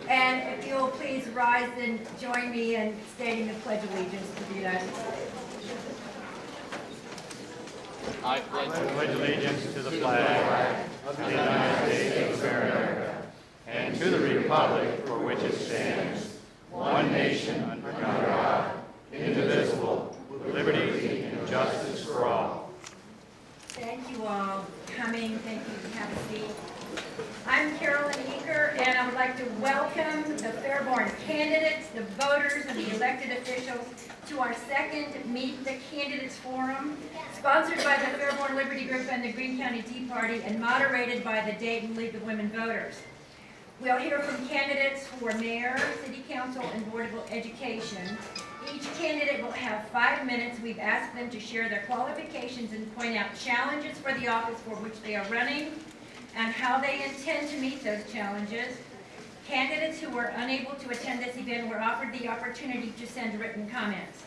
And if you'll please rise and join me in stating the Pledge of Allegiance to the United States. I pledge allegiance to the flag of the United States of America and to the republic for which it stands, one nation under God, indivisible, with liberty and justice for all. Thank you all for coming. Thank you. Have a seat. I'm Carolyn Eaker, and I would like to welcome the Fairborn candidates, the voters, and the elected officials to our second Meet the Candidates Forum, sponsored by the Fairborn Liberty Group and the Greene County Tea Party, and moderated by the Dayton League of Women Voters. We'll hear from candidates for mayor, city council, and board of education. Each candidate will have 5 minutes. We've asked them to share their qualifications and point out challenges for the office for which they are running and how they intend to meet those challenges. Candidates who were unable to attend this event were offered the opportunity to send written comments.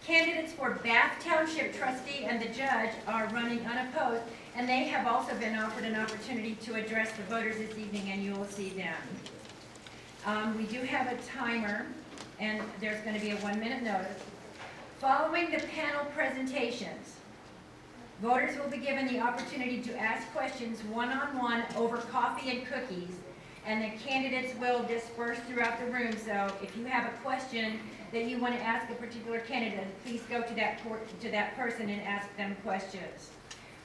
Candidates for Bath Township Trustee and the judge are running unopposed, and they have also been offered an opportunity to address the voters this evening, and you will see them. We do have a timer, and there's going to be a 1-minute notice. Following the panel presentations, voters will be given the opportunity to ask questions one-on-one over coffee and cookies, and the candidates will disperse throughout the room. So if you have a question that you want to ask a particular candidate, please go to that person and ask them questions.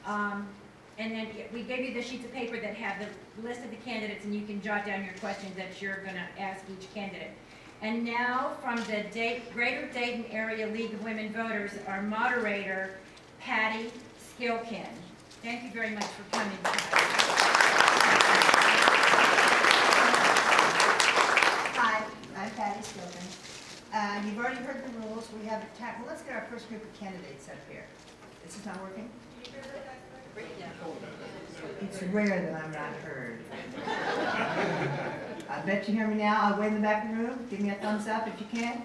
And then we gave you the sheets of paper that have the list of the candidates, and you can jot down your questions that you're going to ask each candidate. And now from the Greater Dayton Area League of Women Voters, our moderator, Patty Skilkin. Thank you very much for coming tonight. Hi, I'm Patty Skilkin. You've already heard the rules. We have well, let's get our first group of candidates up here. This is not working? It's rare that I'm not heard. I bet you hear me now. I'll wait in the back of the room. Give me a thumbs up if you can.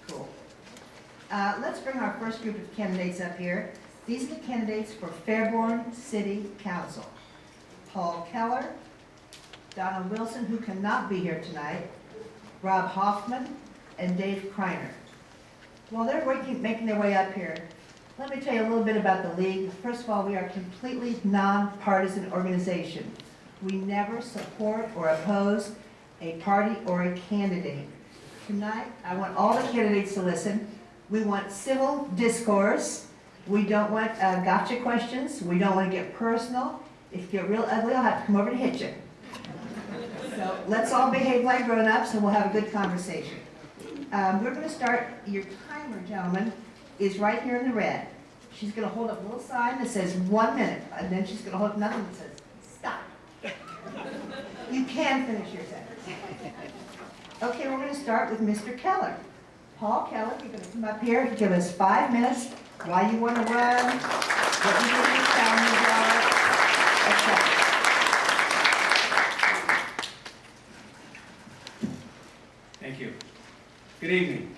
Cool. Let's bring our first group of candidates up here. These are the candidates for Fairborn City Council. Paul Keller, Donald Wilson, who cannot be here tonight, Rob Hoffman, and Dave Kreiner. While they're making their way up here, let me tell you a little bit about the league. First of all, we are a completely nonpartisan organization. We never support or oppose a party or a candidate. Tonight, I want all the candidates to listen. We want civil discourse. We don't want gotcha questions. We don't want to get personal. If you get real ugly, I'll have to come over to hit you. So let's all behave like grown-ups and we'll have a good conversation. We're going to start. Your timer, gentlemen, is right here in the red. She's going to hold up a little sign that says 1 minute, and then she's going to hold up another one that says stop. You can finish your sentence. Okay, we're going to start with Mr. Keller. Paul Keller, you're going to come up here and give us 5 minutes why you want to run, what you think your challenges are, etc. Thank you. Good evening.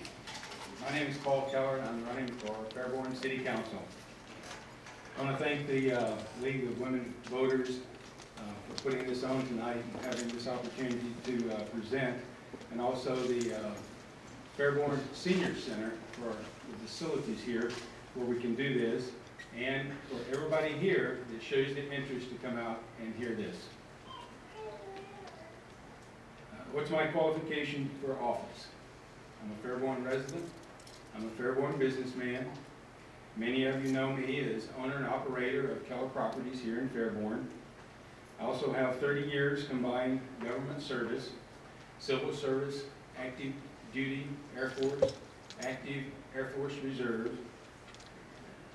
My name is Paul Keller, and I'm running for Fairborn City Council. I want to thank the League of Women Voters for putting this on tonight and having this opportunity to present, and also the Fairborn Senior Center for the facilities here where we can do this, and for everybody here that shows the interest to come out and hear this. What's my qualification for office? I'm a Fairborn resident. I'm a Fairborn businessman. Many of you know me as owner and operator of Keller Properties here in Fairborn. I also have 30 years combined government service, civil service, active duty Air Force, active Air Force Reserve.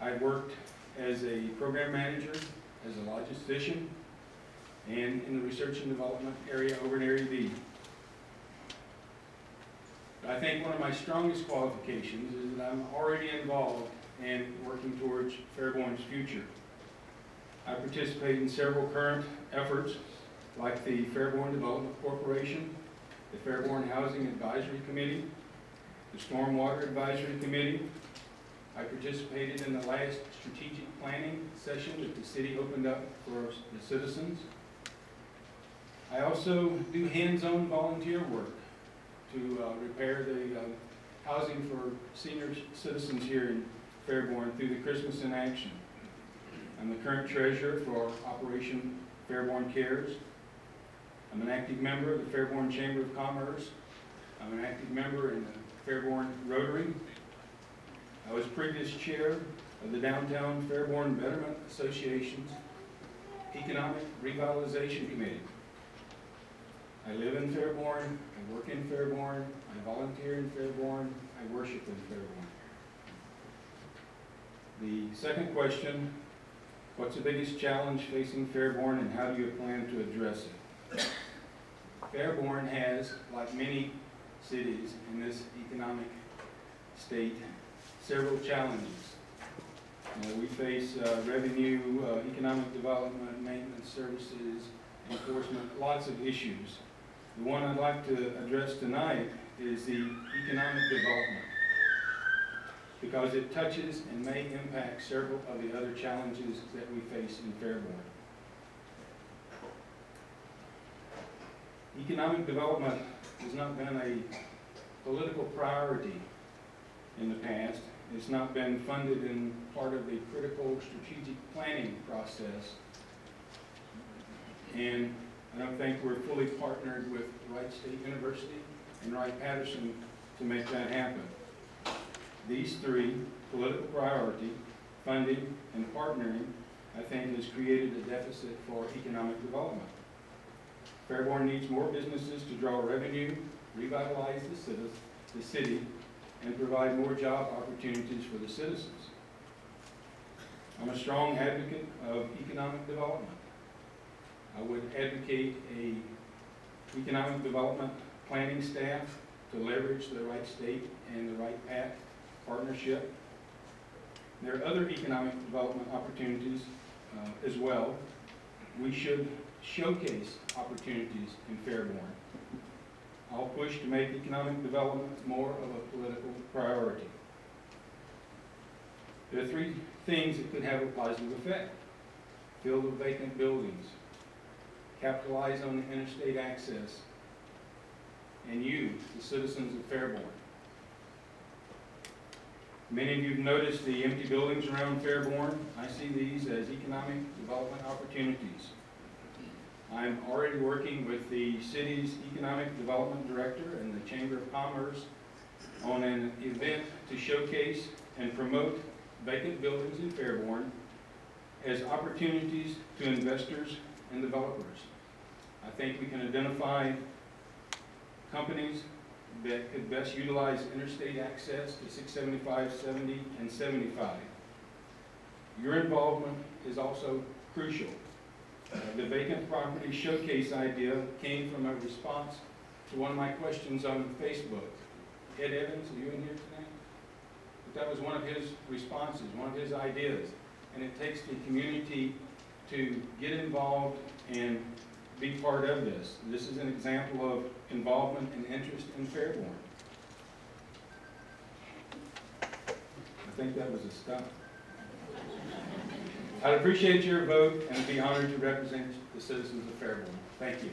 I worked as a program manager, as a logistician, and in the research and development area over in Area B. I think one of my strongest qualifications is that I'm already involved in working towards Fairborn's future. I participate in several current efforts like the Fairborn Development Corporation, the Fairborn Housing Advisory Committee, the Stormwater Advisory Committee. I participated in the last strategic planning session that the city opened up for the citizens. I also do hands-on volunteer work to repair the housing for senior citizens here in Fairborn through the Christmas in Action. I'm the current treasurer for Operation Fairborn Cares. I'm an active member of the Fairborn Chamber of Commerce. I'm an active member in the Fairborn Rotary. I was previous chair of the Downtown Fairborn Betterment Association's Economic Revitalization Committee. I live in Fairborn, I work in Fairborn, I volunteer in Fairborn, I worship in Fairborn. The second question, what's the biggest challenge facing Fairborn and how do you plan to address it? Fairborn has, like many cities in this economic state, several challenges. We face revenue, economic development, maintenance services, enforcement, lots of issues. The one I'd like to address tonight is the economic development, because it touches and may impact several of the other challenges that we face in Fairborn. Economic development has not been a political priority in the past. It's not been funded in part of the critical strategic planning process. And I don't think we're fully partnered with Wright State University and Wright-Patterson to make that happen. These three, political priority, funding, and partnering, I think has created a deficit for economic development. Fairborn needs more businesses to draw revenue, revitalize the city, and provide more job opportunities for the citizens. I'm a strong advocate of economic development. I would advocate an economic development planning staff to leverage the Wright State and the Wright Pat partnership. There are other economic development opportunities as well. We should showcase opportunities in Fairborn. I'll push to make economic development more of a political priority. There are three things that could have a positive effect. Fill the vacant buildings, capitalize on the interstate access, and you, the citizens of Fairborn. Many of you have noticed the empty buildings around Fairborn. I see these as economic development opportunities. I'm already working with the city's economic development director and the Chamber of Commerce on an event to showcase and promote vacant buildings in Fairborn as opportunities to investors and developers. I think we can identify companies that could best utilize interstate access to 675, 70, and 75. Your involvement is also crucial. The vacant property showcase idea came from a response to one of my questions on Facebook. Ed Evans, are you in here tonight? But that was one of his responses, one of his ideas. And it takes the community to get involved and be part of this. This is an example of involvement and interest in Fairborn. I think that was a stop. I'd appreciate your vote and be honored to represent the citizens of Fairborn. Thank you.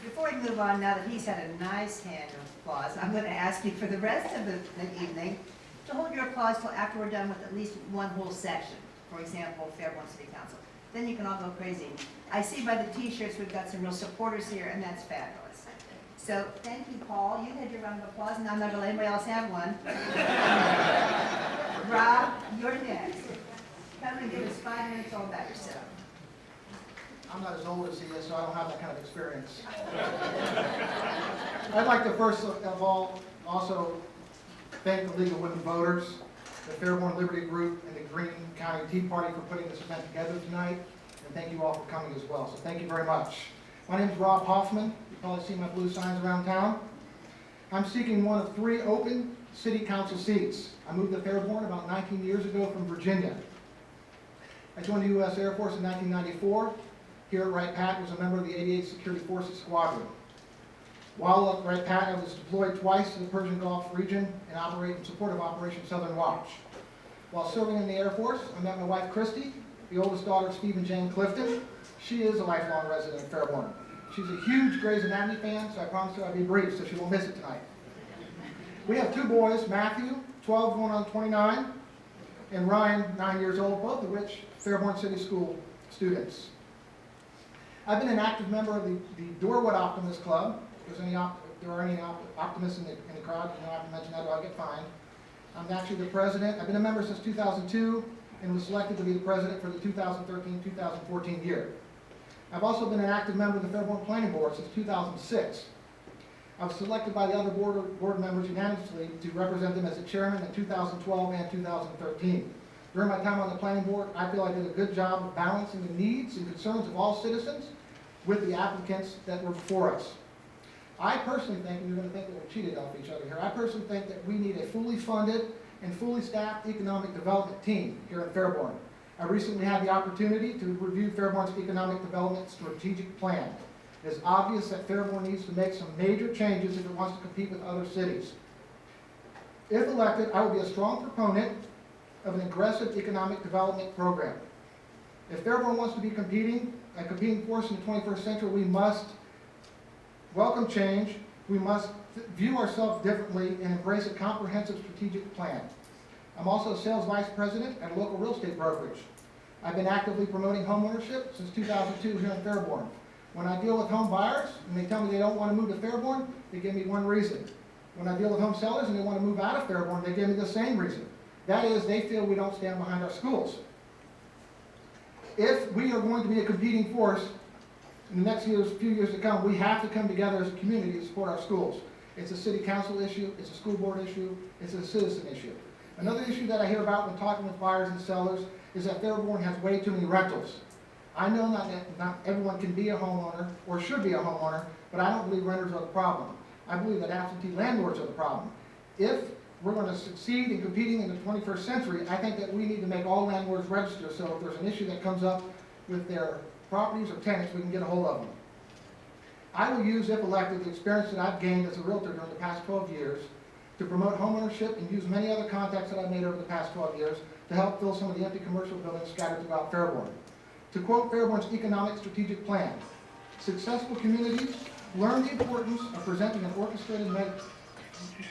Before we move on, now that he's had a nice hand of applause, I'm going to ask you for the rest of the evening to hold your applause till after we're done with at least one whole section. For example, Fairborn City Council. Then you can all go crazy. I see by the t-shirts we've got some real supporters here, and that's fabulous. So thank you, Paul. You had your round of applause, and I'm not going to let anybody else have one. Rob, you're next. Come and give us 5 minutes all about yourself. I'm not as old as he is, so I don't have that kind of experience. I'd like to first of all also thank the League of Women Voters, the Fairborn Liberty Group, and the Greene County Tea Party for putting this event together tonight. And thank you all for coming as well. So thank you very much. My name is Rob Hoffman. You probably see my blue signs around town. I'm seeking one of 3 open city council seats. I moved to Fairborn about 19 years ago from Virginia. I joined the U.S. Air Force in 1994. Here at Wright Pat was a member of the 88th Security Forces Squadron. While at Wright Pat, I was deployed twice to the Persian Gulf region and operate in support of Operation Southern Watch. While serving in the Air Force, I met my wife Christy, the oldest daughter of Steve and Jane Clifton. She is a lifelong resident of Fairborn. She's a huge Grey's Anatomy fan, so I promised her I'd be brief so she won't miss it tonight. We have two boys, Matthew, 12 going on 29, and Ryan, 9 years old, both of which Fairborn City School students. I've been an active member of the Dorwood Optimist Club. If there are any optimists in the crowd, you don't have to mention that or I'll get fined. I'm actually the president. I've been a member since 2002 and was selected to be the president for the 2013-2014 year. I've also been an active member of the Fairborn Planning Board since 2006. I was selected by the other board members unanimously to represent them as the chairman in 2012 and 2013. During my time on the planning board, I feel I did a good job of balancing the needs and concerns of all citizens with the applicants that were before us. I personally think, and you're going to think that we're cheated off each other here, I personally think that we need a fully funded and fully staffed economic development team here in Fairborn. I recently had the opportunity to review Fairborn's economic development strategic plan. It is obvious that Fairborn needs to make some major changes if it wants to compete with other cities. If elected, I will be a strong proponent of an aggressive economic development program. If Fairborn wants to be a competing force in the 21st century, we must welcome change, we must view ourselves differently and embrace a comprehensive strategic plan. I'm also a sales vice president at a local real estate brokerage. I've been actively promoting homeownership since 2002 here in Fairborn. When I deal with home buyers and they tell me they don't want to move to Fairborn, they give me one reason. When I deal with home sellers and they want to move out of Fairborn, they give me the same reason. That is, they feel we don't stand behind our schools. If we are going to be a competing force in the next few years to come, we have to come together as a community to support our schools. It's a city council issue, it's a school board issue, it's a citizen issue. Another issue that I hear about when talking with buyers and sellers is that Fairborn has way too many rentals. I know not everyone can be a homeowner or should be a homeowner, but I don't believe renters are the problem. I believe that absentee landlords are the problem. If we're going to succeed in competing in the 21st century, I think that we need to make all landlords register so if there's an issue that comes up with their properties or tenants, we can get a hold of them. I will use, if elected, the experience that I've gained as a realtor during the past 12 years to promote homeownership and use many other contacts that I've made over the past 12 years to help fill some of the empty commercial buildings scattered throughout Fairborn. To quote Fairborn's economic strategic plan, successful communities learn the importance of presenting an orchestrated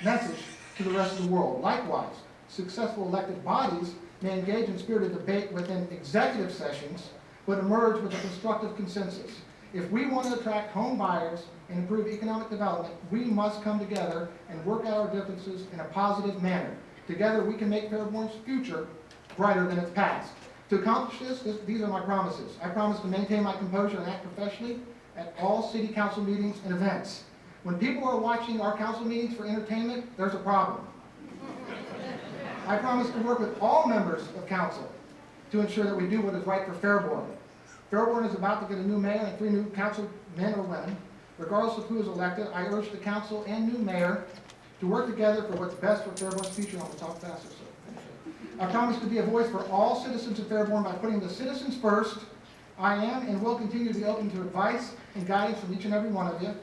message to the rest of the world. Likewise, successful elected bodies may engage in spirited debate within executive sessions, but emerge with a constructive consensus. If we want to attract home buyers and improve economic development, we must come together and work out our differences in a positive manner. Together, we can make Fairborn's future brighter than its past. To accomplish this, these are my promises. I promise to maintain my composure and act professionally at all city council meetings and events. When people are watching our council meetings for entertainment, there's a problem. I promise to work with all members of council to ensure that we do what is right for Fairborn. Fairborn is about to get a new mayor and 3 new council men or women. Regardless of who is elected, I urge the council and new mayor to work together for what's best for Fairborn's future. I'm going to talk faster, so I promise to be a voice for all citizens of Fairborn by putting the citizens first. I am and will continue to be open to advice and guidance from each and every one of you.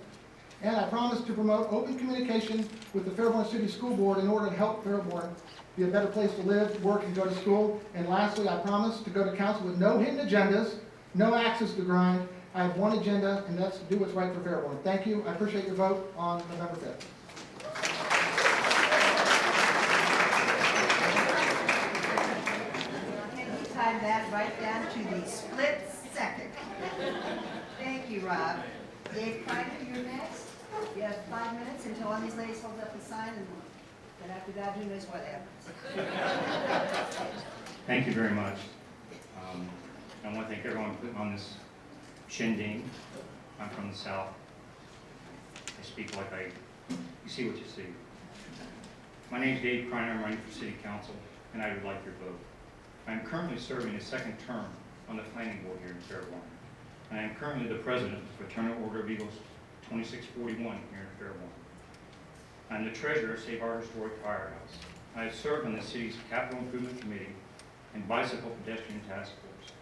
And I promise to promote open communication with the Fairborn City School Board in order to help Fairborn be a better place to live, work, and go to school. And lastly, I promise to go to council with no hidden agendas, no axes to grind. I have one agenda, and that's to do what's right for Fairborn. Thank you. I appreciate your vote on November 5th. Time that right down to the split second. Thank you, Rob. Dave Kreiner, you're next. You have 5 minutes until one of these ladies holds up the sign, and then after that, who knows what happens. Thank you very much. I want to thank everyone for putting on this shindig. I'm from the South. I speak like you see what you see. My name is Dave Kreiner. I'm running for City Council, and I would like your vote. I am currently serving a 2nd term on the planning board here in Fairborn. I am currently the president of the Fraternal Order of Eagles 2641 here in Fairborn. I am the treasurer of Save Our Historic Firehouse. I have served on the city's Capital Improvement Committee and Bicycle Pedestrian Task Force.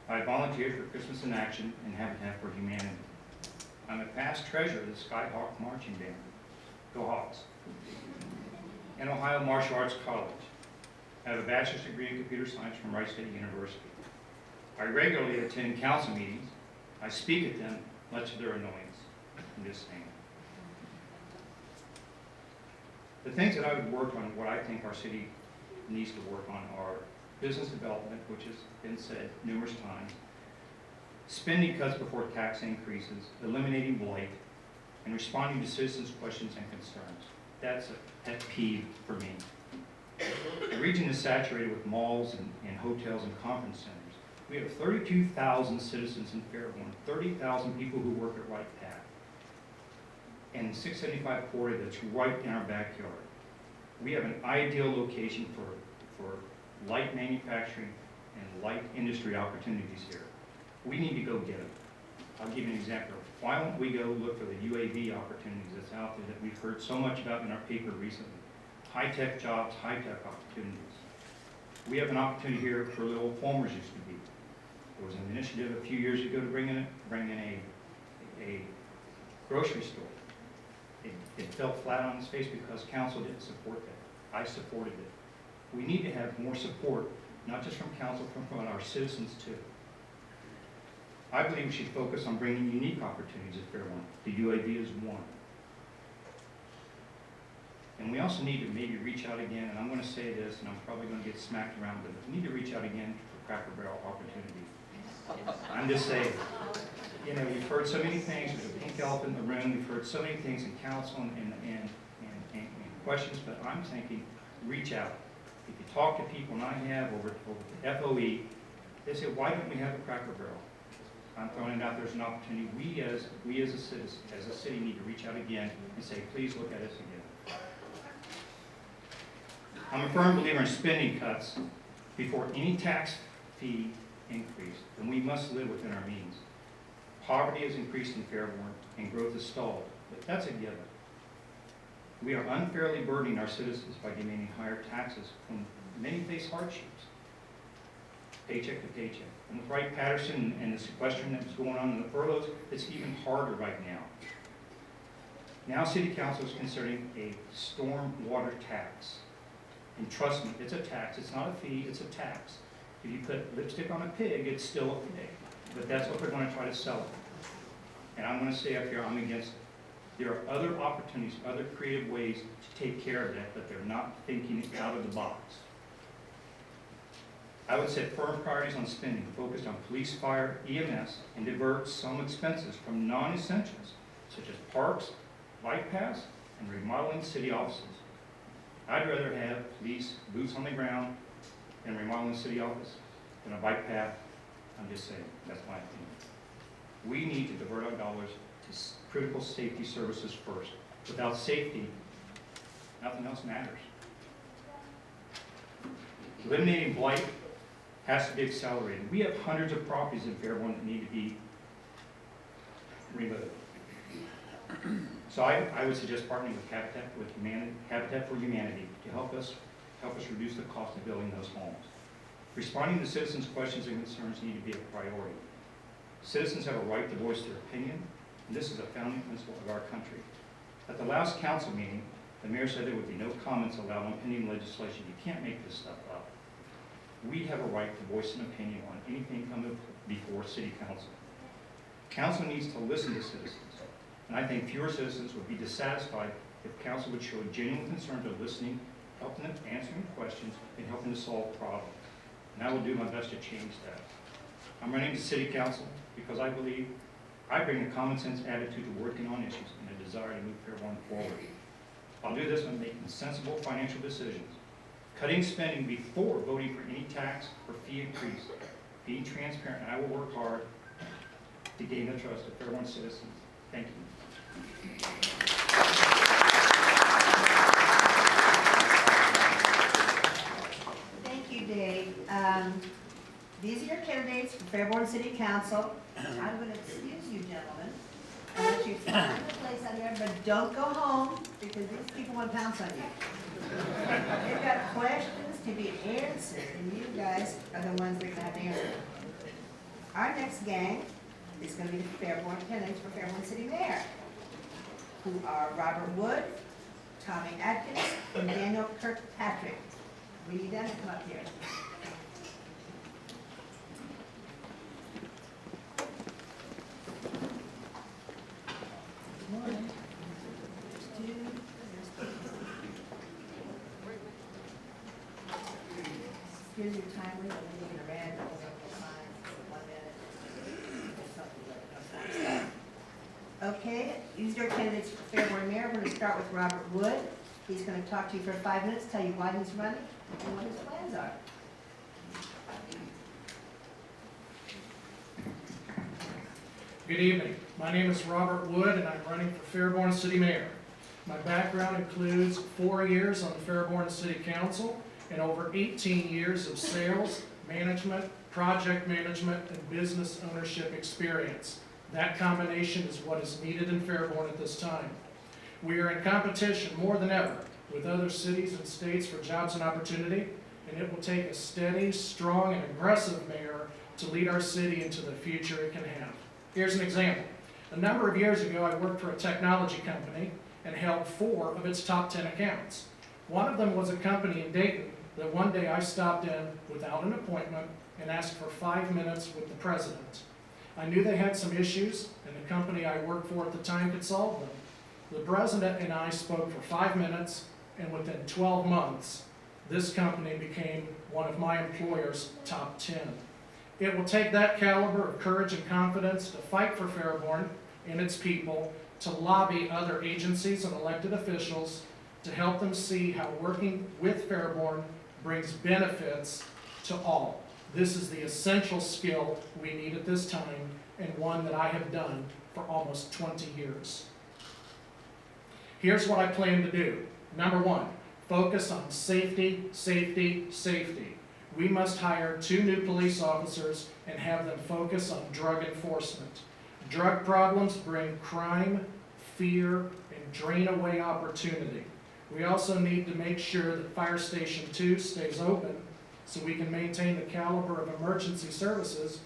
I volunteered for Christmas in Action and Habitat for Humanity. I'm a past treasurer of the Skyhawk Marching Band, Go Hawks, and Ohio Martial Arts College. I have a bachelor's degree in computer science from Wright State University. I regularly attend council meetings. I speak at them, much to their annoyance. I'm just saying. The things that I would work on, what I think our city needs to work on are business development, which has been said numerous times, spending cuts before tax increases, eliminating blight, and responding to citizens' questions and concerns. That's a pet peeve for me. The region is saturated with malls and hotels and conference centers. We have 32,000 citizens in Fairborn, 30,000 people who work at Wright Path, and 675 quarry that's right in our backyard. We have an ideal location for light manufacturing and light industry opportunities here. We need to go get them. I'll give you an example. Why don't we go look for the UAV opportunities that's out there that we've heard so much about in our paper recently? High-tech jobs, high-tech opportunities. We have an opportunity here for the old Fulmers used to be. There was an initiative a few years ago to bring in a grocery store. It fell flat on its face because council didn't support that. I supported it. We need to have more support, not just from council, from our citizens too. I believe we should focus on bringing unique opportunities at Fairborn. The UAV is one. And we also need to maybe reach out again, and I'm going to say this, and I'm probably going to get smacked around, but we need to reach out again for Cracker Barrel opportunity. I'm just saying, you know, we've heard so many things, there's a pink elephant in the room, we've heard so many things in council and questions, but I'm thinking, reach out. If you talk to people, and I have over the FOE, they say, why don't we have a Cracker Barrel? I'm throwing it out, there's an opportunity. We as a citizen, as a city, need to reach out again and say, please look at us again. I'm a firm believer in spending cuts before any tax fee increase, and we must live within our means. Poverty has increased in Fairborn, and growth has stalled, but that's a given. We are unfairly burdening our citizens by demanding higher taxes when many face hardships, paycheck to paycheck. And with Wright Patterson and the sequestration that's going on in the furloughs, it's even harder right now. Now City Council is considering a storm water tax. And trust me, it's a tax. It's not a fee, it's a tax. If you put lipstick on a pig, it's still a pig. But that's what they're going to try to sell it. And I'm going to say up here, I'm against it. There are other opportunities, other creative ways to take care of that, but they're not thinking out of the box. I would set firm priorities on spending, focused on police, fire, EMS, and divert some expenses from non-essentials, such as parks, bike paths, and remodeling city offices. I'd rather have police boots on the ground and remodeling city office than a bike path. I'm just saying, that's my opinion. We need to divert our dollars to critical safety services first. Without safety, nothing else matters. Eliminating blight has to be accelerated. We have hundreds of properties in Fairborn that need to be removed. So I would suggest partnering with Habitat for Humanity to help us reduce the cost of building those homes. Responding to citizens' questions and concerns need to be a priority. Citizens have a right to voice their opinion, and this is a founding principle of our country. At the last council meeting, the mayor said there would be no comments allowed on pending legislation. You can't make this stuff up. We have a right to voice an opinion on anything coming before City Council. Council needs to listen to citizens, and I think fewer citizens would be dissatisfied if Council would show a genuine concern to listening, helping them answering questions, and helping to solve problems. And I will do my best to change that. I'm running to City Council because I believe I bring a common sense attitude to working on issues and a desire to move Fairborn forward. I'll do this by making sensible financial decisions, cutting spending before voting for any tax or fee increase, being transparent, and I will work hard to gain the trust of Fairborn citizens. Thank you. Thank you, Dave. These are your candidates for Fairborn City Council. I'm going to excuse you, gentlemen, and let you find a place out here, but don't go home because these people want to pounce on you. They've got questions to be answered, and you guys are the ones that are going to have to answer them. Our next gang is going to be the Fairborn candidates for Fairborn City Mayor, who are Robert Wood, Tommy Atkins, and Daniel Kirkpatrick. When you're done, come up here. One, two, here's your time limit, and then you're gonna read, hold up the signs, 1 minute. Okay, these are candidates for Fairborn Mayor. We're gonna start with Robert Wood. He's gonna talk to you for 5 minutes, tell you why he's running and what his plans are. Good evening. My name is Robert Wood, and I'm running for Fairborn City Mayor. My background includes 4 years on the Fairborn City Council and over 18 years of sales, management, project management, and business ownership experience. That combination is what is needed in Fairborn at this time. We are in competition more than ever with other cities and states for jobs and opportunity, and it will take a steady, strong, and aggressive mayor to lead our city into the future it can have. Here's an example. A number of years ago, I worked for a technology company and held 4 of its top 10 accounts. One of them was a company in Dayton that one day I stopped in without an appointment and asked for 5 minutes with the president. I knew they had some issues, and the company I worked for at the time could solve them. The president and I spoke for 5 minutes, and within 12 months, this company became one of my employer's top 10. It will take that caliber of courage and confidence to fight for Fairborn and its people, to lobby other agencies and elected officials to help them see how working with Fairborn brings benefits to all. This is the essential skill we need at this time, and one that I have done for almost 20 years. Here's what I plan to do. Number 1, focus on safety, safety, safety. We must hire 2 new police officers and have them focus on drug enforcement. Drug problems bring crime, fear, and drain away opportunity. We also need to make sure that Fire Station 2 stays open so we can maintain the caliber of emergency services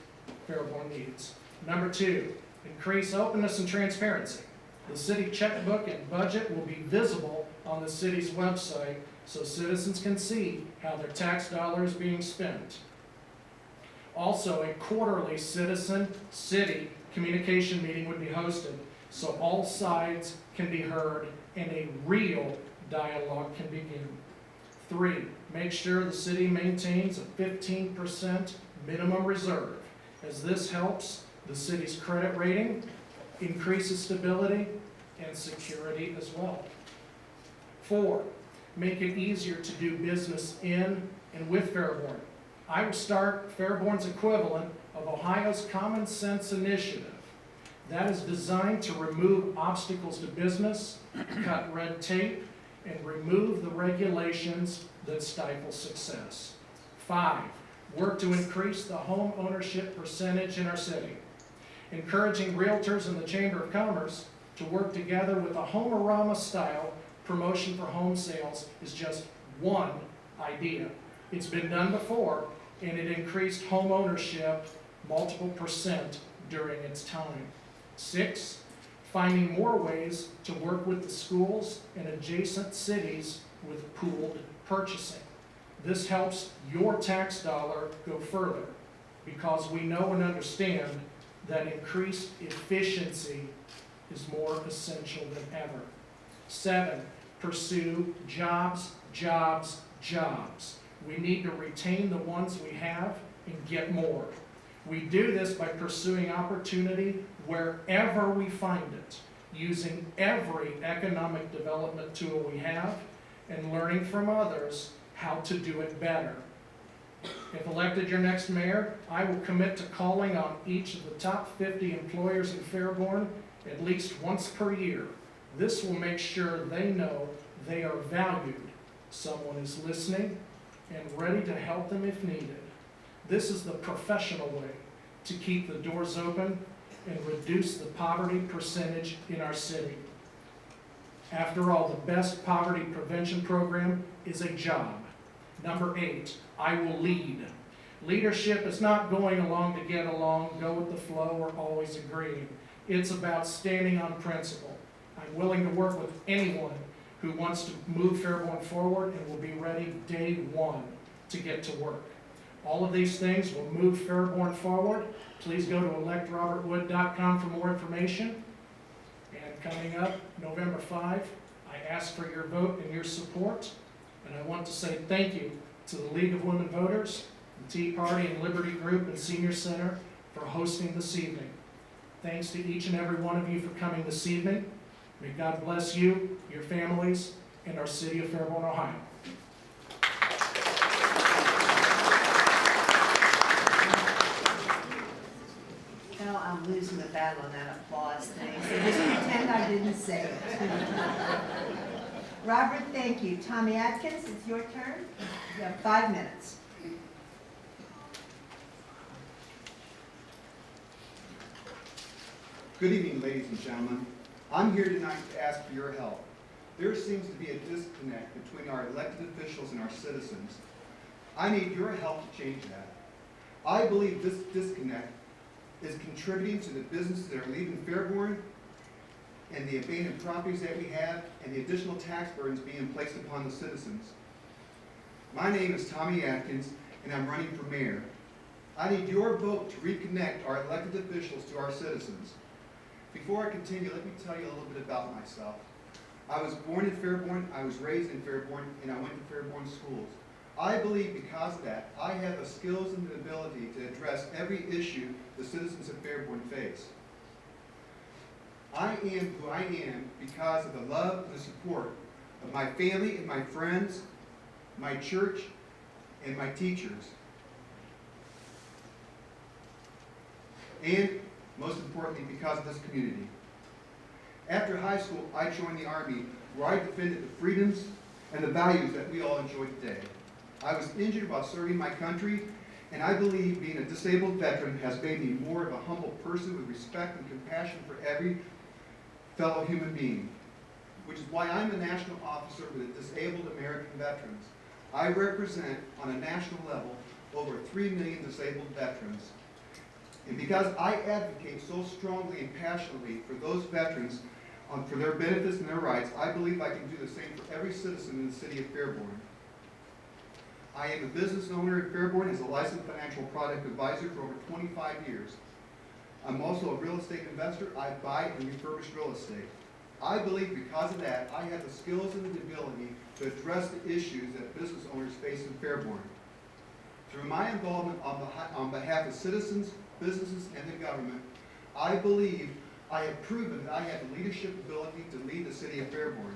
Fairborn needs. Number 2, increase openness and transparency. The city checkbook and budget will be visible on the city's website so citizens can see how their tax dollars is being spent. Also, a quarterly citizen-city communication meeting would be hosted so all sides can be heard and a real dialogue can begin. 3, make sure the city maintains a 15% minimum reserve, as this helps the city's credit rating, increases stability, and security as well. 4, make it easier to do business in and with Fairborn. I will start Fairborn's equivalent of Ohio's Common Sense Initiative. That is designed to remove obstacles to business, cut red tape, and remove the regulations that stifle success. 5, work to increase the home ownership percentage in our city. Encouraging realtors in the Chamber of Commerce to work together with a Homerama style promotion for home sales is just one idea. It's been done before, and it increased home ownership multiple percent during its time. 6, finding more ways to work with the schools and adjacent cities with pooled purchasing. This helps your tax dollar go further because we know and understand that increased efficiency is more essential than ever. 7, pursue jobs, jobs, jobs. We need to retain the ones we have and get more. We do this by pursuing opportunity wherever we find it, using every economic development tool we have, and learning from others how to do it better. If elected your next mayor, I will commit to calling on each of the top 50 employers in Fairborn at least once per year. This will make sure they know they are valued. Someone is listening and ready to help them if needed. This is the professional way to keep the doors open and reduce the poverty percentage in our city. After all, the best poverty prevention program is a job. Number 8, I will lead. Leadership is not going along to get along, go with the flow, or always agreeing. It's about standing on principle. I'm willing to work with anyone who wants to move Fairborn forward and will be ready day one to get to work. All of these things will move Fairborn forward. Please go to electrobertwood.com for more information. And coming up, November 5, I ask for your vote and your support. And I want to say thank you to the League of Women Voters, the Tea Party and Liberty Group and Senior Center for hosting this evening. Thanks to each and every one of you for coming this evening. May God bless you, your families, and our city of Fairborn, Ohio. No, I'm losing the battle on that applause thing, so just pretend I didn't say it. Robert, thank you. Tommy Atkins, it's your turn. You have 5 minutes. Good evening, ladies and gentlemen. I'm here tonight to ask for your help. There seems to be a disconnect between our elected officials and our citizens. I need your help to change that. I believe this disconnect is contributing to the businesses that are leaving Fairborn and the abandoned properties that we have and the additional tax burdens being placed upon the citizens. My name is Tommy Atkins, and I'm running for mayor. I need your vote to reconnect our elected officials to our citizens. Before I continue, let me tell you a little bit about myself. I was born in Fairborn, I was raised in Fairborn, and I went to Fairborn schools. I believe because of that, I have the skills and the ability to address every issue the citizens of Fairborn face. I am who I am because of the love and the support of my family and my friends, my church, and my teachers. And most importantly, because of this community. After high school, I joined the Army, where I defended the freedoms and the values that we all enjoy today. I was injured while serving my country, and I believe being a disabled veteran has made me more of a humble person with respect and compassion for every fellow human being, which is why I'm a national officer with the Disabled American Veterans. I represent, on a national level, over 3 million disabled veterans. And because I advocate so strongly and passionately for those veterans, for their benefits and their rights, I believe I can do the same for every citizen in the city of Fairborn. I am a business owner in Fairborn as a licensed financial product advisor for over 25 years. I'm also a real estate investor. I buy and refurbish real estate. I believe because of that, I have the skills and the ability to address the issues that business owners face in Fairborn. Through my involvement on behalf of citizens, businesses, and the government, I believe I have proven that I have the leadership ability to lead the city of Fairborn.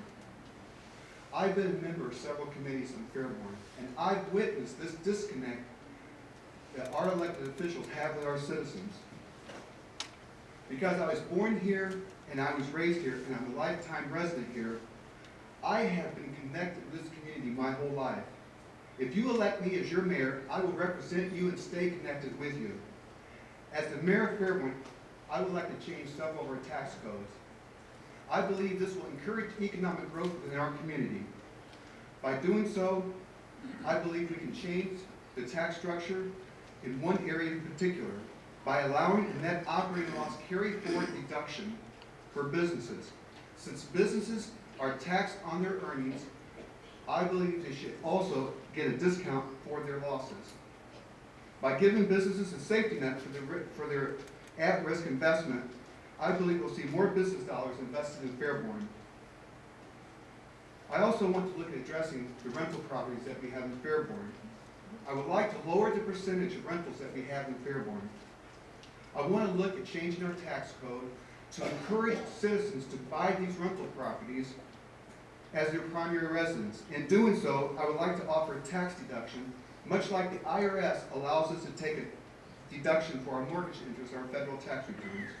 I've been a member of several committees in Fairborn, and I've witnessed this disconnect that our elected officials have with our citizens. Because I was born here, and I was raised here, and I'm a lifetime resident here, I have been connected with this community my whole life. If you elect me as your mayor, I will represent you and stay connected with you. As the mayor of Fairborn, I would like to change several of our tax codes. I believe this will encourage economic growth within our community. By doing so, I believe we can change the tax structure in one area in particular by allowing the net operating loss carry forward deduction for businesses. Since businesses are taxed on their earnings, I believe they should also get a discount for their losses. By giving businesses a safety net for their at-risk investment, I believe we'll see more business dollars invested in Fairborn. I also want to look at addressing the rental properties that we have in Fairborn. I would like to lower the percentage of rentals that we have in Fairborn. I want to look at changing our tax code to encourage citizens to buy these rental properties as their primary residence. In doing so, I would like to offer a tax deduction, much like the IRS allows us to take a deduction for our mortgage interest, our federal tax returns.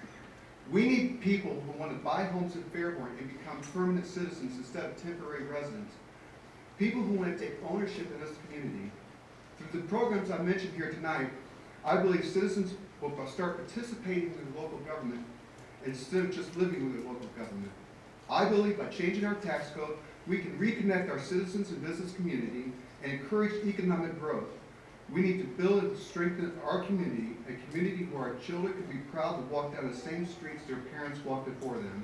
We need people who want to buy homes in Fairborn and become permanent citizens instead of temporary residents. People who want to take ownership in this community. Through the programs I mentioned here tonight, I believe citizens will start participating in the local government instead of just living with the local government. I believe by changing our tax code, we can reconnect our citizens and business community and encourage economic growth. We need to build and strengthen our community, a community where our children can be proud to walk down the same streets their parents walked before them.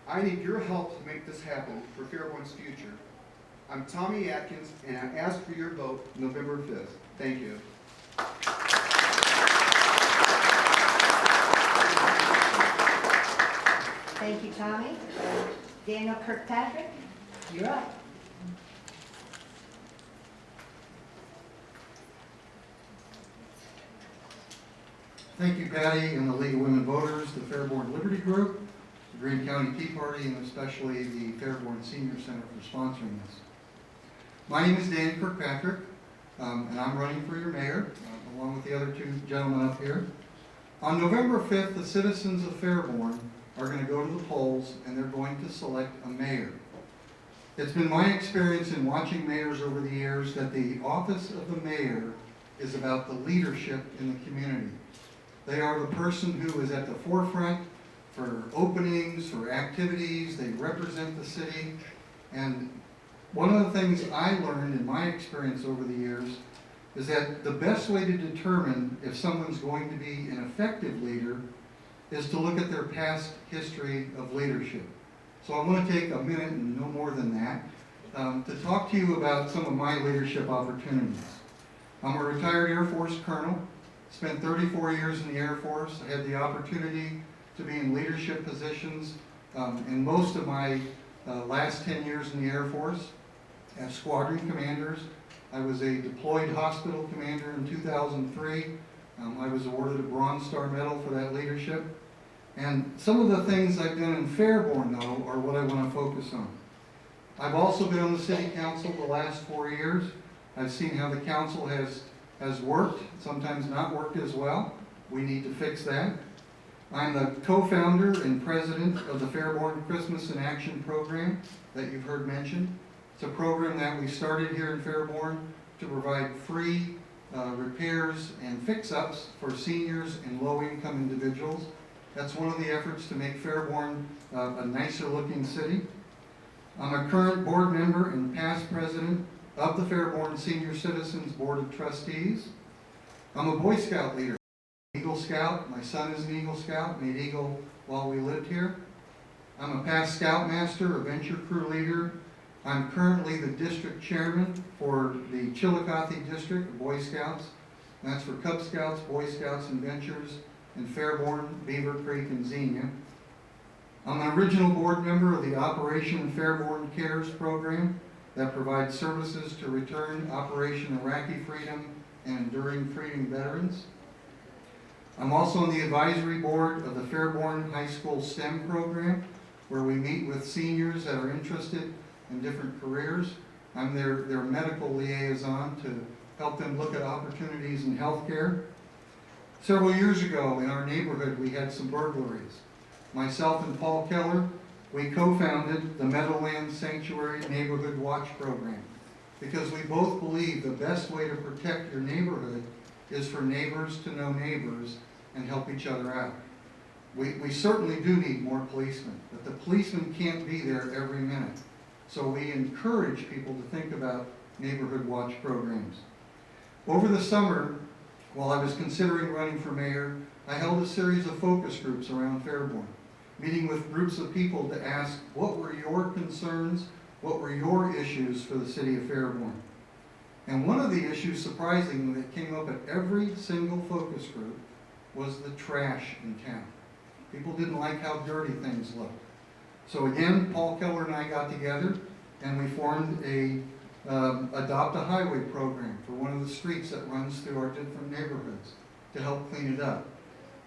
I need your help to make this happen for Fairborn's future. I'm Tommy Atkins, and I ask for your vote November 5th. Thank you. Thank you, Tommy. Daniel Kirkpatrick, you're up. Thank you, Patty, and the League of Women Voters, the Fairborn Liberty Group, the Greene County Tea Party, and especially the Fairborn Senior Center for sponsoring this. My name is Dan Kirkpatrick, and I'm running for your mayor, along with the other two gentlemen up here. On November 5th, the citizens of Fairborn are going to go to the polls, and they're going to select a mayor. It's been my experience in watching mayors over the years that the office of the mayor is about the leadership in the community. They are the person who is at the forefront for openings, for activities. They represent the city. And one of the things I learned in my experience over the years is that the best way to determine if someone's going to be an effective leader is to look at their past history of leadership. So I want to take a minute, and no more than that, to talk to you about some of my leadership opportunities. I'm a retired Air Force colonel. Spent 34 years in the Air Force. I had the opportunity to be in leadership positions in most of my last 10 years in the Air Force as squadron commanders. I was a deployed hospital commander in 2003. I was awarded a Bronze Star Medal for that leadership. And some of the things I've done in Fairborn, though, are what I want to focus on. I've also been on the City Council the last 4 years. I've seen how the council has worked, sometimes not worked as well. We need to fix that. I'm the co-founder and president of the Fairborn Christmas in Action program that you've heard mentioned. It's a program that we started here in Fairborn to provide free repairs and fix-ups for seniors and low-income individuals. That's one of the efforts to make Fairborn a nicer looking city. I'm a current board member and past president of the Fairborn Senior Citizens Board of Trustees. I'm a Boy Scout leader, Eagle Scout. My son is an Eagle Scout, made Eagle while we lived here. I'm a past Scoutmaster, a venture crew leader. I'm currently the district chairman for the Chillicothe District of Boy Scouts. And that's for Cub Scouts, Boy Scouts, and Ventures in Fairborn, Beaver Creek, and Xenia. I'm an original board member of the Operation Fairborn Cares program that provides services to return Operation Iraqi Freedom and Enduring Freedom veterans. I'm also on the advisory board of the Fairborn High School STEM program, where we meet with seniors that are interested in different careers. I'm their medical liaison to help them look at opportunities in healthcare. Several years ago in our neighborhood, we had some burglaries. Myself and Paul Keller, we co-founded the Meadowlands Sanctuary Neighborhood Watch Program because we both believe the best way to protect your neighborhood is for neighbors to know neighbors and help each other out. We certainly do need more policemen, but the policemen can't be there every minute. So we encourage people to think about neighborhood watch programs. Over the summer, while I was considering running for mayor, I held a series of focus groups around Fairborn, meeting with groups of people to ask, what were your concerns, what were your issues for the city of Fairborn? And one of the issues, surprisingly, that came up at every single focus group was the trash in town. People didn't like how dirty things looked. So again, Paul Keller and I got together and we formed a Adopt a Highway program for one of the streets that runs through our different neighborhoods to help clean it up.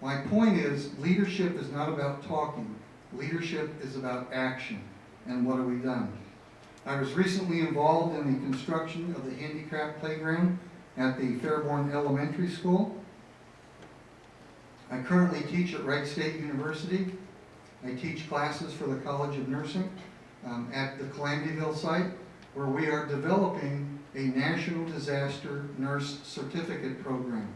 My point is, leadership is not about talking. Leadership is about action. And what have we done? I was recently involved in the construction of the handicap playground at the Fairborn Elementary School. I currently teach at Wright State University. I teach classes for the College of Nursing at the Calamityville site, where we are developing a National Disaster Nurse Certificate program,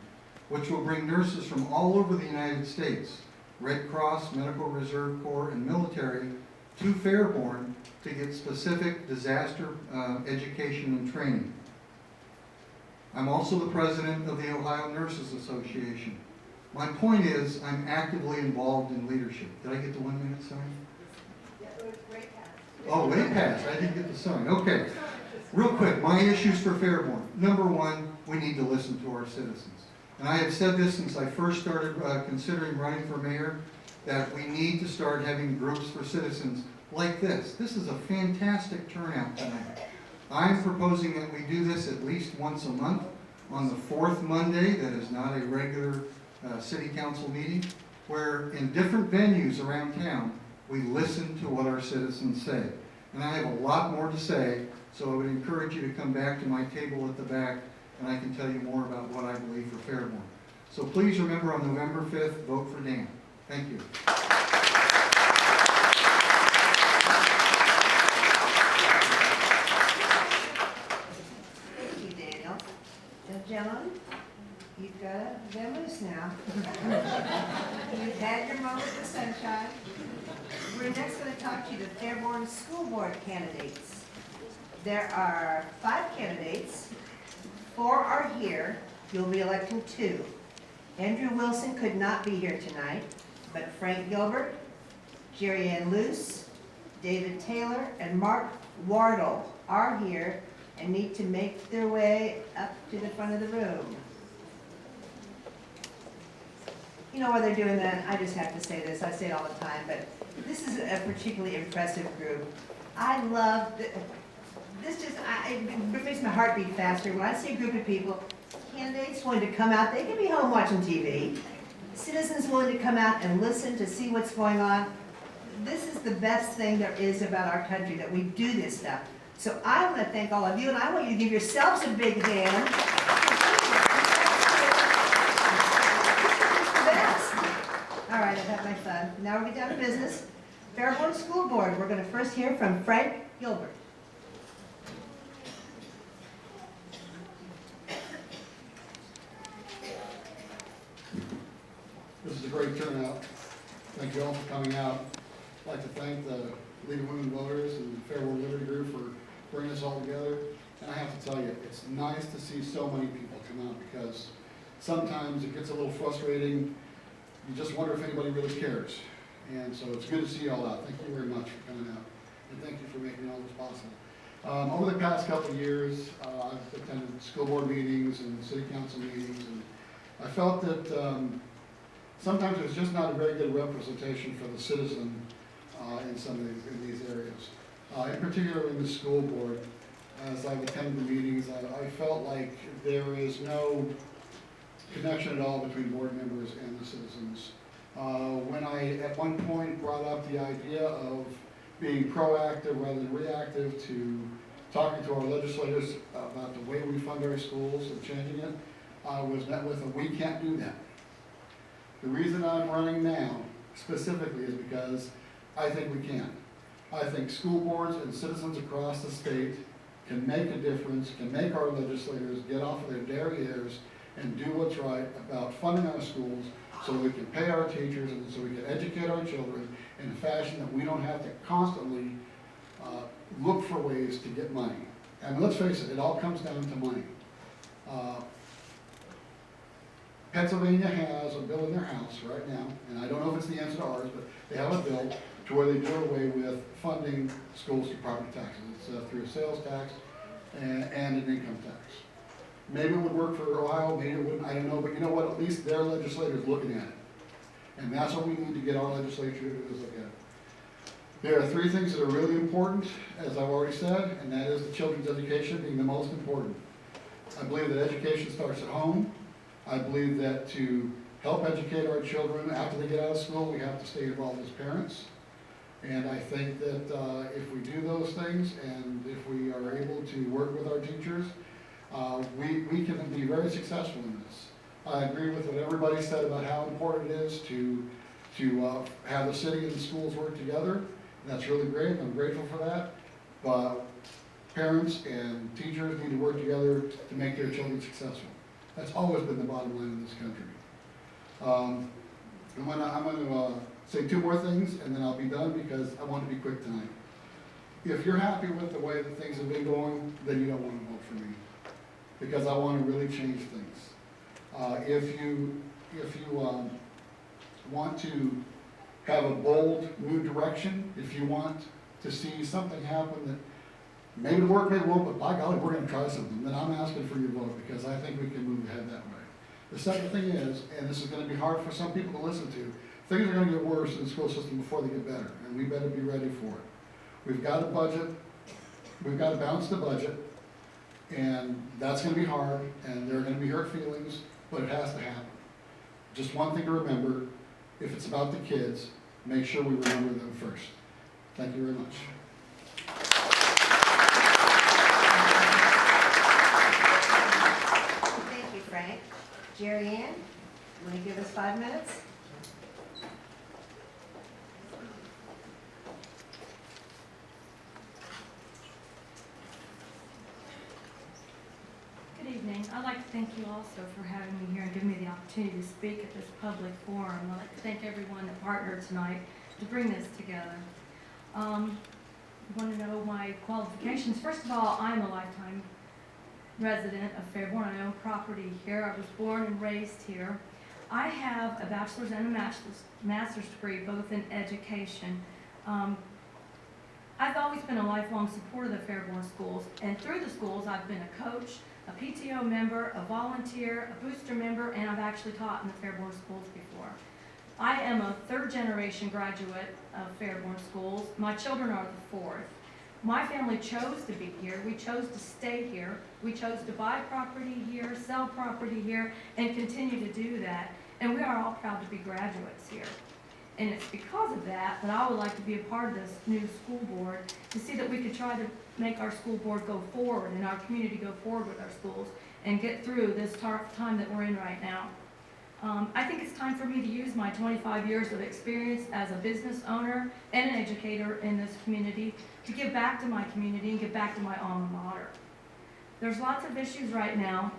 which will bring nurses from all over the United States, Red Cross, Medical Reserve Corps, and military, to Fairborn to get specific disaster education and training. I'm also the president of the Ohio Nurses Association. My point is, I'm actively involved in leadership. Did I get to 1 minute, sorry? Oh, way past, I didn't get the sign, okay. Real quick, my issues for Fairborn. Number one, we need to listen to our citizens. And I have said this since I first started considering running for mayor, that we need to start having groups for citizens like this. This is a fantastic turnout tonight. I'm proposing that we do this at least once a month on the fourth Monday, that is not a regular city council meeting, where in different venues around town, we listen to what our citizens say. And I have a lot more to say, so I would encourage you to come back to my table at the back, and I can tell you more about what I believe for Fairborn. So please remember, on November 5th, vote for Dan. Thank you. Thank you, Daniel. Gentlemen, you've got to let loose now. You've had your moment of sunshine. We're next going to talk to you, the Fairborn School Board candidates. There are 5 candidates. 4 are here. You'll be electing 2. Andrew Wilson could not be here tonight, but Frank Gilbert, Jerry Ann Luce, David Taylor, and Mark Wardle are here and need to make their way up to the front of the room. You know why they're doing that? I just have to say this. I say it all the time, but this is a particularly impressive group. I love this. It makes my heart beat faster when I see a group of people, candidates willing to come out. They can be home watching TV. Citizens willing to come out and listen to see what's going on. This is the best thing there is about our country, that we do this stuff. So I want to thank all of you, and I want you to give yourselves a big hand. It's the best. All right, I've had my fun. Now we'll get down to business. Fairborn School Board, we're going to first hear from Frank Gilbert. This is a great turnout. Thank you all for coming out. I'd like to thank the League of Women Voters and the Fairborn Liberty Group for bringing us all together. And I have to tell you, it's nice to see so many people come out, because sometimes it gets a little frustrating. You just wonder if anybody really cares. And so it's good to see you all out. Thank you very much for coming out. And thank you for making all this possible. Over the past couple of years, I've attended school board meetings and city council meetings, and I felt that sometimes it's just not a very good representation for the citizen in some of these areas. In particular in the school board, as I've attended the meetings, I felt like there is no connection at all between board members and the citizens. When I at one point brought up the idea of being proactive rather than reactive to talking to our legislators about the way we fund our schools and changing it, I was met with a "we can't do that." The reason I'm running now specifically is because I think we can. I think school boards and citizens across the state can make a difference, can make our legislators get off of their derrieres and do what's right about funding our schools, so we can pay our teachers and so we can educate our children in a fashion that we don't have to constantly look for ways to get money. And let's face it, it all comes down to money. Pennsylvania has a bill in their House right now, and I don't know if it's the answer to ours, but they have a bill to where they do away with funding schools through property taxes. It's through a sales tax and an income tax. Maybe it would work for Ohio, maybe it wouldn't, I don't know, but you know what, at least their legislator is looking at it. And that's what we need to get our legislature to do, is look at it. There are 3 things that are really important, as I've already said, and that is the children's education being the most important. I believe that education starts at home. I believe that to help educate our children after they get out of school, we have to stay involved as parents. And I think that if we do those things, and if we are able to work with our teachers, we can be very successful in this. I agree with what everybody said about how important it is to have the city and the schools work together. And that's really great, I'm grateful for that. But parents and teachers need to work together to make their children successful. That's always been the bottom line in this country. I'm going to say 2 more things, and then I'll be done, because I want to be quick tonight. If you're happy with the way that things have been going, then you don't want to vote for me, because I want to really change things. If you want to have a bold new direction, if you want to see something happen that maybe it'll work, maybe it won't, but by golly, we're gonna try something, then I'm asking for your vote, because I think we can move ahead that way. The second thing is, and this is gonna be hard for some people to listen to, things are gonna get worse in the school system before they get better, and we better be ready for it. We've got a budget, we've got to balance the budget, and that's gonna be hard, and there are gonna be hurt feelings, but it has to happen. Just one thing to remember, if it's about the kids, make sure we remember them first. Thank you very much. Thank you, Frank. Jerry Ann, will you give us 5 minutes? Good evening. I'd like to thank you also for having me here and giving me the opportunity to speak at this public forum. I'd like to thank everyone that partnered tonight to bring this together. You want to know my qualifications? First of all, I'm a lifetime resident of Fairborn. I own property here. I was born and raised here. I have a bachelor's and a master's degree, both in education. I've always been a lifelong supporter of the Fairborn schools, and through the schools I've been a coach, a PTO member, a volunteer, a booster member, and I've actually taught in the Fairborn schools before. I am a third-generation graduate of Fairborn schools. My children are the fourth. My family chose to be here. We chose to stay here. We chose to buy property here, sell property here, and continue to do that. And we are all proud to be graduates here. And it's because of that that I would like to be a part of this new school board to see that we could try to make our school board go forward and our community go forward with our schools and get through this tough time that we're in right now. I think it's time for me to use my 25 years of experience as a business owner and an educator in this community to give back to my community and give back to my alma mater. There's lots of issues right now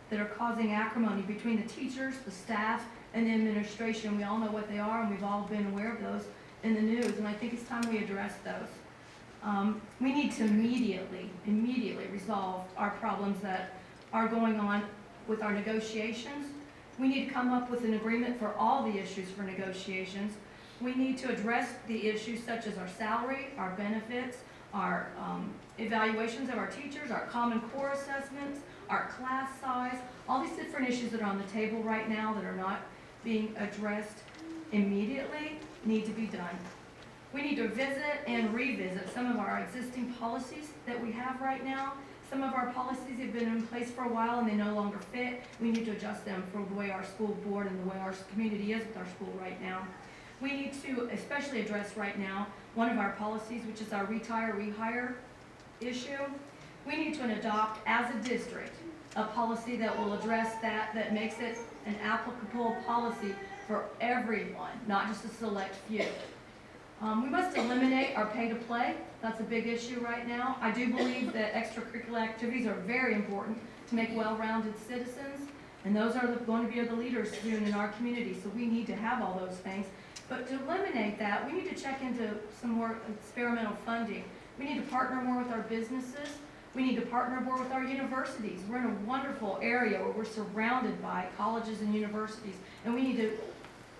that are causing acrimony between the teachers, the staff, and the administration. We all know what they are, and we've all been aware of those in the news, and I think it's time we address those. We need to immediately resolve our problems that are going on with our negotiations. We need to come up with an agreement for all the issues for negotiations. We need to address the issues such as our salary, our benefits, our evaluations of our teachers, our Common Core assessments, our class size, all these different issues that are on the table right now that are not being addressed immediately need to be done. We need to visit and revisit some of our existing policies that we have right now. Some of our policies have been in place for a while and they no longer fit. We need to adjust them for the way our school board and the way our community is with our school right now. We need to especially address right now one of our policies, which is our retire-rehire issue. We need to adopt as a district a policy that will address that makes it an applicable policy for everyone, not just a select few. We must eliminate our pay-to-play. That's a big issue right now. I do believe that extracurricular activities are very important to make well-rounded citizens, and those are going to be the leaders soon in our community, so we need to have all those things. But to eliminate that, we need to check into some more experimental funding. We need to partner more with our businesses. We need to partner more with our universities. We're in a wonderful area where we're surrounded by colleges and universities, and we need to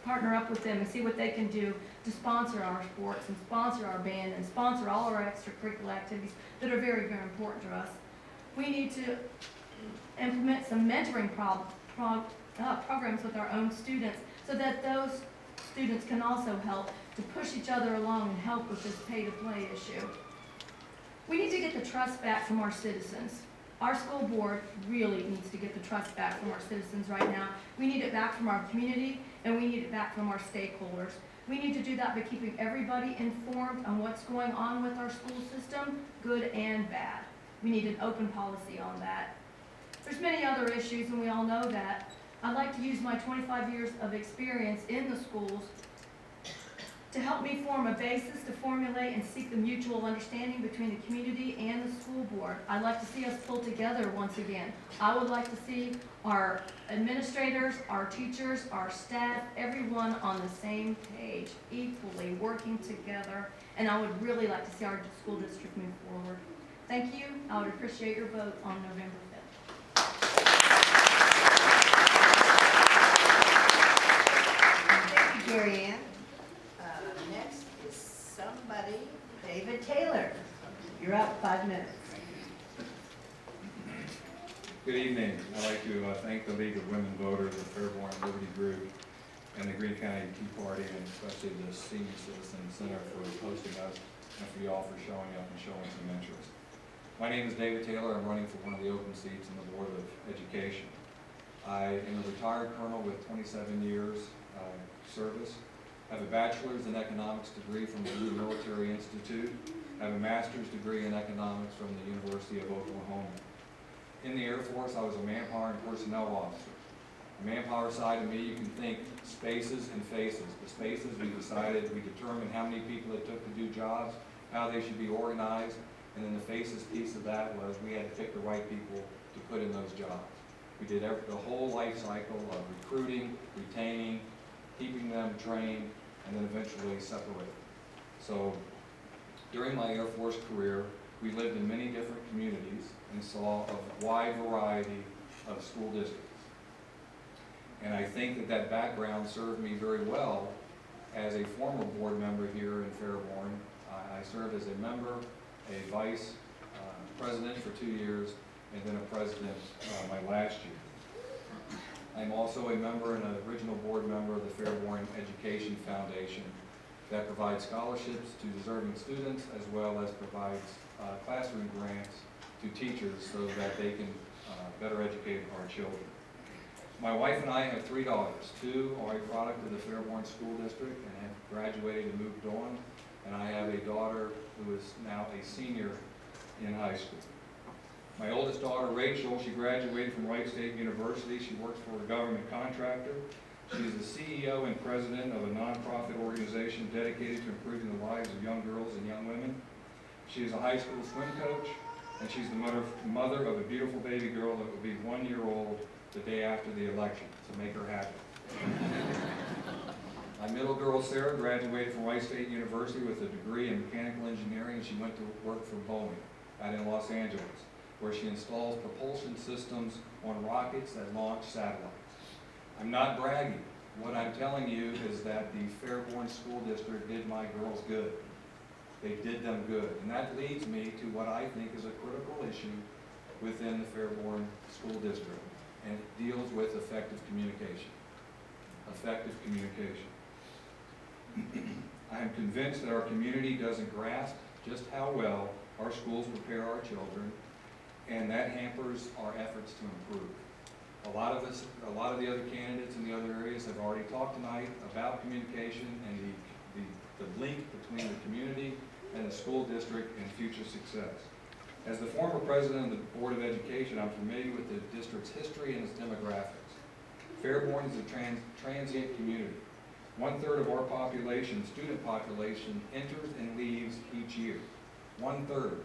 partner up with them and see what they can do to sponsor our sports and sponsor our band and sponsor all our extracurricular activities that are very, very important to us. We need to implement some mentoring programs with our own students so that those students can also help to push each other along and help with this pay-to-play issue. We need to get the trust back from our citizens. Our school board really needs to get the trust back from our citizens right now. We need it back from our community, and we need it back from our stakeholders. We need to do that by keeping everybody informed on what's going on with our school system, good and bad. We need an open policy on that. There's many other issues, and we all know that. I'd like to use my 25 years of experience in the schools to help me form a basis to formulate and seek the mutual understanding between the community and the school board. I'd like to see us pull together once again. I would like to see our administrators, our teachers, our staff, everyone on the same page, equally working together, and I would really like to see our school district move forward. Thank you. I would appreciate your vote on November 5th. Thank you, Jerry Ann. Next is somebody, David 5 minutes. Good evening. I'd like to thank the League of Women Voters, the Fairborn Liberty Group, and the Greene County Tea Party, and especially the Senior Citizen Center for hosting us, and for y'all for showing up and showing some interest. My name is David Taylor. I'm running for one of the open seats in the Board of Education. I am a retired colonel with 27 years service. I have a bachelor's in economics degree from the Military Institute. I have a master's degree in economics from the University of Oklahoma. In the Air Force, I was a manpower and personnel officer. The manpower side of me, you can think spaces and faces. The spaces, we determined how many people it took to do jobs, how they should be organized, and then the faces piece of that was we had to pick the right people to put in those jobs. We did the whole life cycle of recruiting, retaining, keeping them trained, and then eventually separating. So during my Air Force career, we lived in many different communities and saw a wide variety of school districts. And I think that that background served me very well as a former board member here in Fairborn. I served as a member, a vice president for 2 years, and then a president my last year. I'm also a member and an original board member of the Fairborn Education Foundation that provides scholarships to deserving students as well as provides classroom grants to teachers so that they can better educate our children. My wife and I have 3 daughters. 2 are a product of the Fairborn School District and have graduated and moved on. And I have a daughter who is now a senior in high school. My oldest daughter, Rachel, she graduated from Wright State University. She works for a government contractor. She is the CEO and president of a nonprofit organization dedicated to improving the lives of young girls and young women. She is a high school swim coach, and she's the mother of a beautiful baby girl that will be 1 year old the day after the election, so make her happy. My middle girl, Sarah, graduated from Wright State University with a degree in mechanical engineering, and she went to work for Boeing out in Los Angeles, where she installs propulsion systems on rockets that launch satellites. I'm not bragging. What I'm telling you is that the Fairborn School District did my girls good. They did them good. And that leads me to what I think is a critical issue within the Fairborn School District, and it deals with effective communication. Effective communication. I am convinced that our community doesn't grasp just how well our schools prepare our children, and that hampers our efforts to improve. A lot of the other candidates in the other areas have already talked tonight about communication and the link between the community and the school district and future success. As the former president of the Board of Education, I'm familiar with the district's history and its demographics. Fairborn is a transient community. 1/3 of our population, student population, enters and leaves each year. 1/3.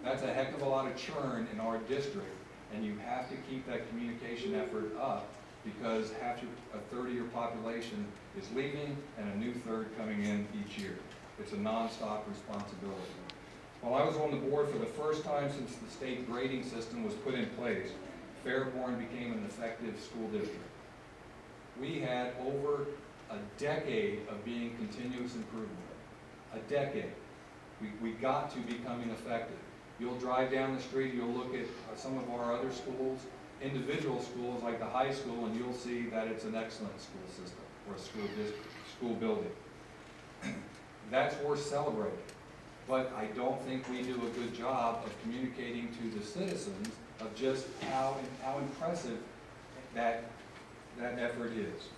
That's a heck of a lot of churn in our district, and you have to keep that communication effort up because a third of your population is leaving and a new third coming in each year. It's a nonstop responsibility. While I was on the board for the first time since the state grading system was put in place, Fairborn became an effective school district. We had over a decade of being continuous improvement. A decade. We got to becoming effective. You'll drive down the street, you'll look at some of our other schools, individual schools like the high school, and you'll see that it's an excellent school system or a school district, school building. That's worth celebrating. But I don't think we do a good job of communicating to the citizens of just how impressive that effort is.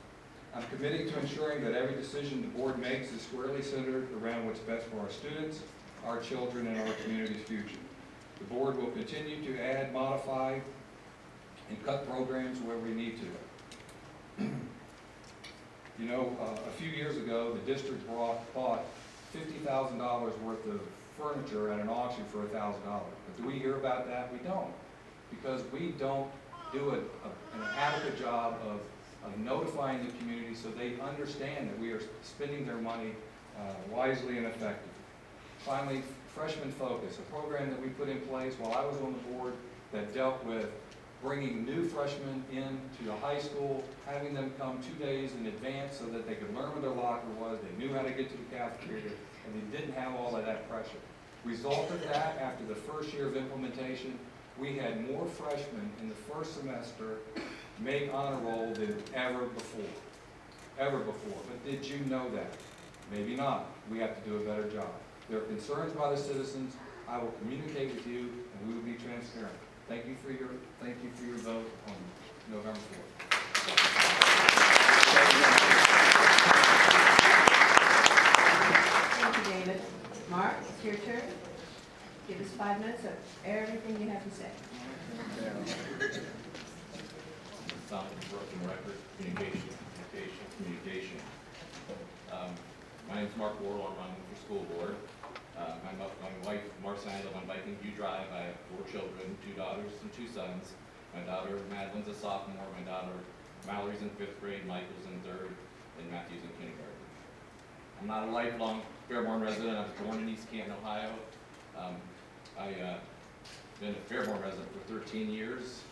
I'm committed to ensuring that every decision the board makes is squarely centered around what's best for our students, our children, and our community's future. The board will continue to add, modify, and cut programs where we need to. You know, a few years ago, the district bought $50,000 worth of furniture at an auction for $1,000. But do we hear about that? We don't. Because we don't do an adequate job of notifying the community so they understand that we are spending their money wisely and effectively. Finally, Freshman Focus, a program that we put in place while I was on the board that dealt with bringing new freshmen into the high school, having them come 2 days in advance so that they could learn where their locker was, they knew how to get to the cafeteria, and they didn't have all of that pressure. Result of that, after the first year of implementation, we had more freshmen in the first semester make honor roll than ever before. Ever before. But did you know that? Maybe not. We have to do a better job. There are concerns by the citizens. I will communicate with you, and we will be transparent. Thank you for your vote on November 4th. Thank you, David. Mark, it's your turn. Give us 5 minutes of everything you have to say. Sound like a broken record. Communication. My name is Mark Mayoral. I'm running for school board. My wife, Marcia, and I live on Viking View Drive. I have 4 children, 2 daughters and 2 sons. My daughter Madeline's a sophomore. My daughter Mallory's in 5th grade. Michael's in 3rd, and Matthew's in kindergarten. I'm not a lifelong Fairborn resident. I was born in East Canton, Ohio. I've been a Fairborn resident for 13 years.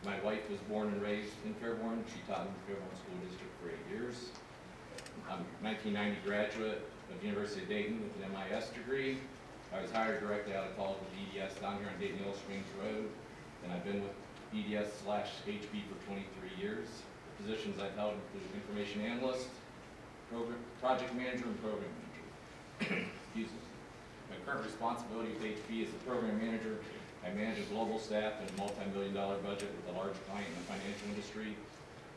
My wife was born and raised in Fairborn. She taught in the Fairborn School District for 8 years. I'm a 1990 graduate of the University of Dayton with an MIS degree. I was hired directly out of college with EDS down here on Dayton Yellow Springs Road, and I've been with EDS/HB for 23 years. The positions I've held include information analyst, project manager, and program manager. Excuse me. My current responsibility with HB is the program manager. I manage a global staff and a multi-million-dollar budget with a large client in the financial industry.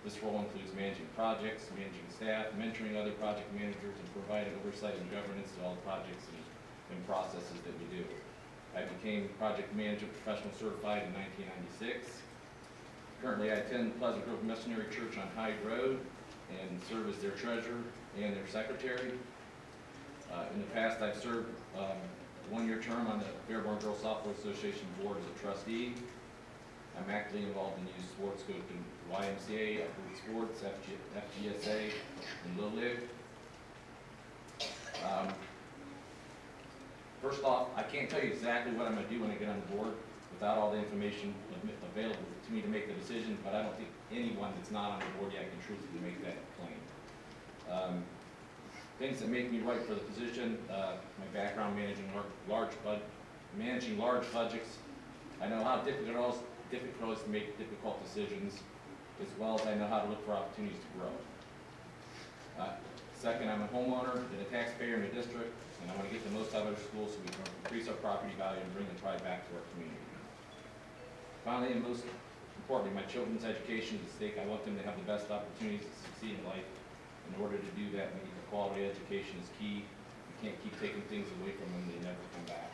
This role includes managing projects, managing staff, mentoring other project managers, and providing oversight and governance to all the projects and processes that we do. I became project manager professional certified in 1996. Currently, I attend Pleasant Grove Missionary Church on Hyde Road and serve as their treasurer and their secretary. In the past, I've served a 1-year term on the Fairborn Girls Softball Association board as a trustee. I'm actively involved in youth sports, go to YMCA, Upward Sports, FGSA, and Little League. First off, I can't tell you exactly what I'm going to do when I get on the board without all the information available to me to make the decision, but I don't think anyone that's not on the board yet can truthfully make that claim. Things that make me right for the position, my background managing large budgets. I know how difficult it is to make difficult decisions, as well as I know how to look for opportunities to grow. Second, I'm a homeowner and a taxpayer in the district, and I want to get the most out of our schools so we can increase our property value and bring the pride back to our community. Finally, and most importantly, my children's education is at stake. I want them to have the best opportunities to succeed in life. In order to do that, we need a quality education is key. We can't keep taking things away from them, they never come back.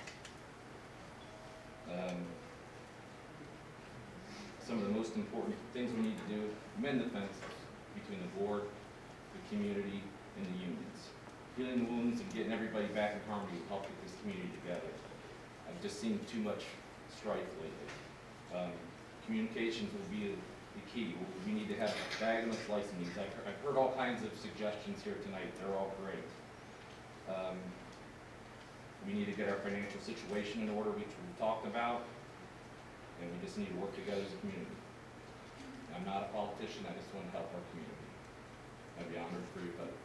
Some of the most important things we need to do, mend the fence between the board, the community, and the unions. Healing the wounds and getting everybody back in harmony will help get this community together. I've just seen too much strife lately. Communications will be the key. We need to have diagonal slicing meetings. I've heard all kinds of suggestions here tonight. They're all great. We need to get our financial situation in order, which we've talked about, and we just need to work together as a community. I'm not a politician. I just want to help our community. I'd be honored for your vote.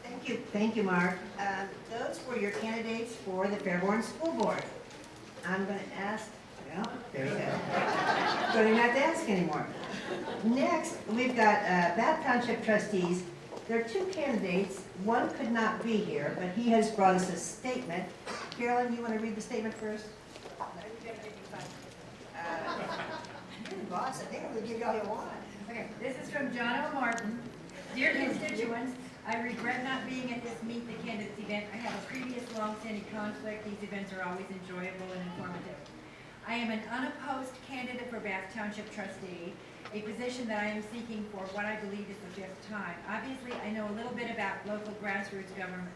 Thank you. Thank you, Mark. Those were your candidates for the Fairborn School Board. I'm going to ask, well, there you go. Don't have to ask anymore. Next, we've got Bath Township Trustees. There are 2 candidates. One could not be here, but he has brought us a statement. Carolyn, you want to read the statement first? You're the boss. I think we'll give you all you want. Okay, this is from John O. Martin. Dear constituents, I regret not being at this Meet the Candidates event. I have a previous long-standing conflict. These events are always enjoyable and informative. I am an unopposed candidate for Bath Township Trustee, a position that I am seeking for what I believe is the 5th time. Obviously, I know a little bit about local grassroots government,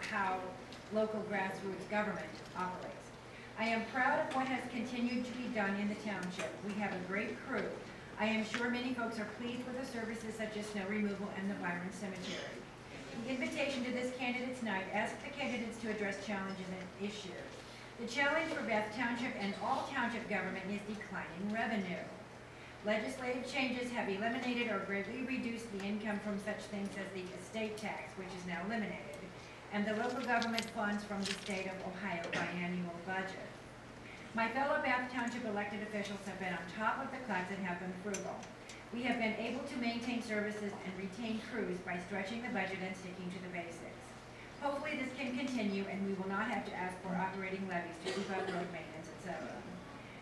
how local grassroots government operates. I am proud of what has continued to be done in the township. We have a great crew. I am sure many folks are pleased with the services such as snow removal and the Byron Cemetery. The invitation to this candidates night asks the candidates to address challenges and issues. The challenge for Bath Township and all township government is declining revenue. Legislative changes have eliminated or greatly reduced the income from such things as the estate tax, which is now eliminated, and the local government funds from the state of Ohio biannual budget. My fellow Bath Township elected officials have been on top of the cuts and have been frugal. We have been able to maintain services and retain crews by stretching the budget and sticking to the basics. Hopefully this can continue and we will not have to ask for operating levies to keep up road maintenance, etc.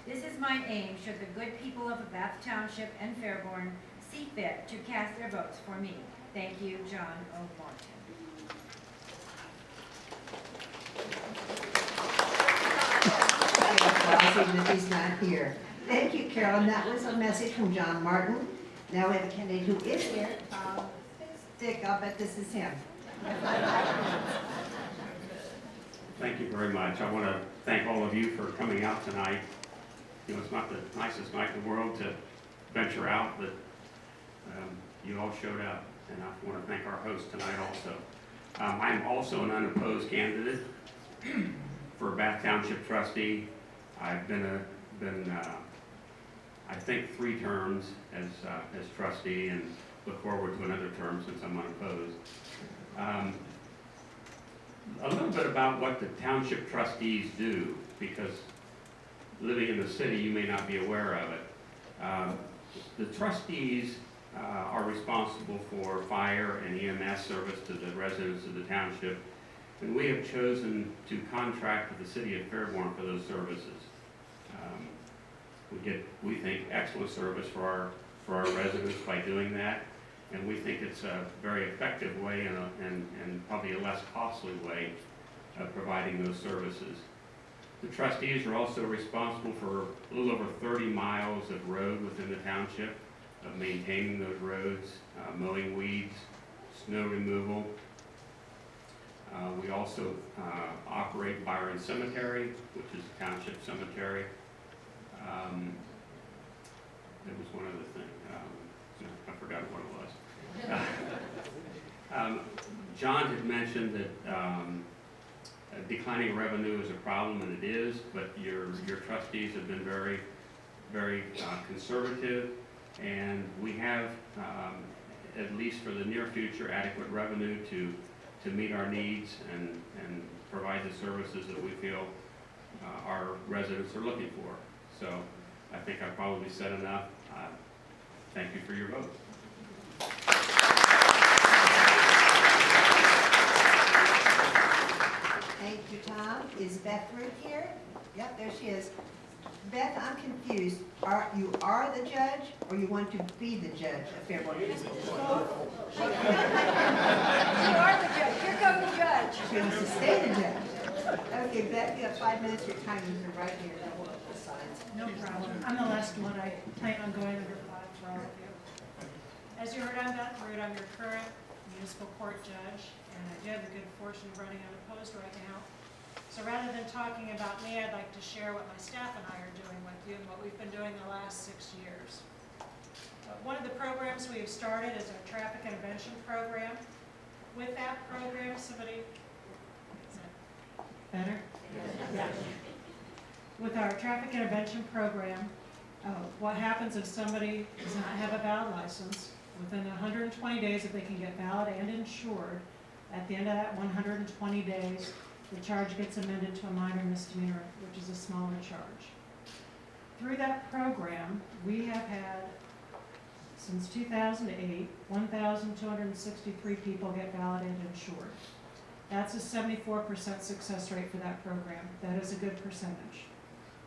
This is my aim, should the good people of Bath Township and Fairborn see fit to cast their votes for me. Thank you, John O. Martin. Even if he's not here. Thank you, Carolyn. That was a message from John Martin. Now we have a candidate who is here. Dick, I'll bet this is him. Thank you very much. I want to thank all of you for coming out tonight. You know, it's not the nicest night in the world to venture out, but you all showed up, and I want to thank our host tonight also. I'm also an unopposed candidate for Bath Township trustee. I've been I think 3 terms as trustee, and look forward to another term since I'm unopposed. A little bit about what the township trustees do, because living in the city, you may not be aware of it. The trustees are responsible for fire and EMS service to the residents of the township, and we have chosen to contract with the city of Fairborn for those services. We get, we think, excellent service for our residents by doing that, and we think it's a very effective way and probably a less costly way of providing those services. The trustees are also responsible for a little over 30 miles of road within the township, of maintaining those roads, mowing weeds, snow removal. We also operate Byron Cemetery, which is a township cemetery. There was one other thing. I forgot what it was. John had mentioned that declining revenue is a problem, and it is, but your trustees have been very, very conservative, and we have, at least for the near future, adequate revenue to meet our needs and provide the services that we feel our residents are looking for. So I think I've probably said enough. Thank you for your vote. Thank you, Tom. Is Beth Root here? Yep, there she is. Beth, I'm confused. You are the judge, or you want to be the judge of Fairborn Municipal Court? You are the judge. Here comes the judge. She wants to stay the judge. Okay, Beth, you have 5 minutes. Your time is right here. That will the signs. No problem. I'm the last one. I plan on going under 5 for all of you. As you heard, I'm Beth Root. I'm your current municipal court judge, and I do have the good fortune of running unopposed right now. So rather than talking about me, I'd like to share what my staff and I are doing with you and what we've been doing the last 6 years. One of the programs we have started is our traffic intervention program. With that program, somebody, is that better? Yeah. With our traffic intervention program, what happens if somebody does not have a valid license, within 120 days, if they can get valid and insured, at the end of that 120 days, the charge gets amended to a minor misdemeanor, which is a smaller charge. Through that program, we have had, since 2008, 1,263 people get valid and insured. That's a 74% success rate for that program. That is a good percentage.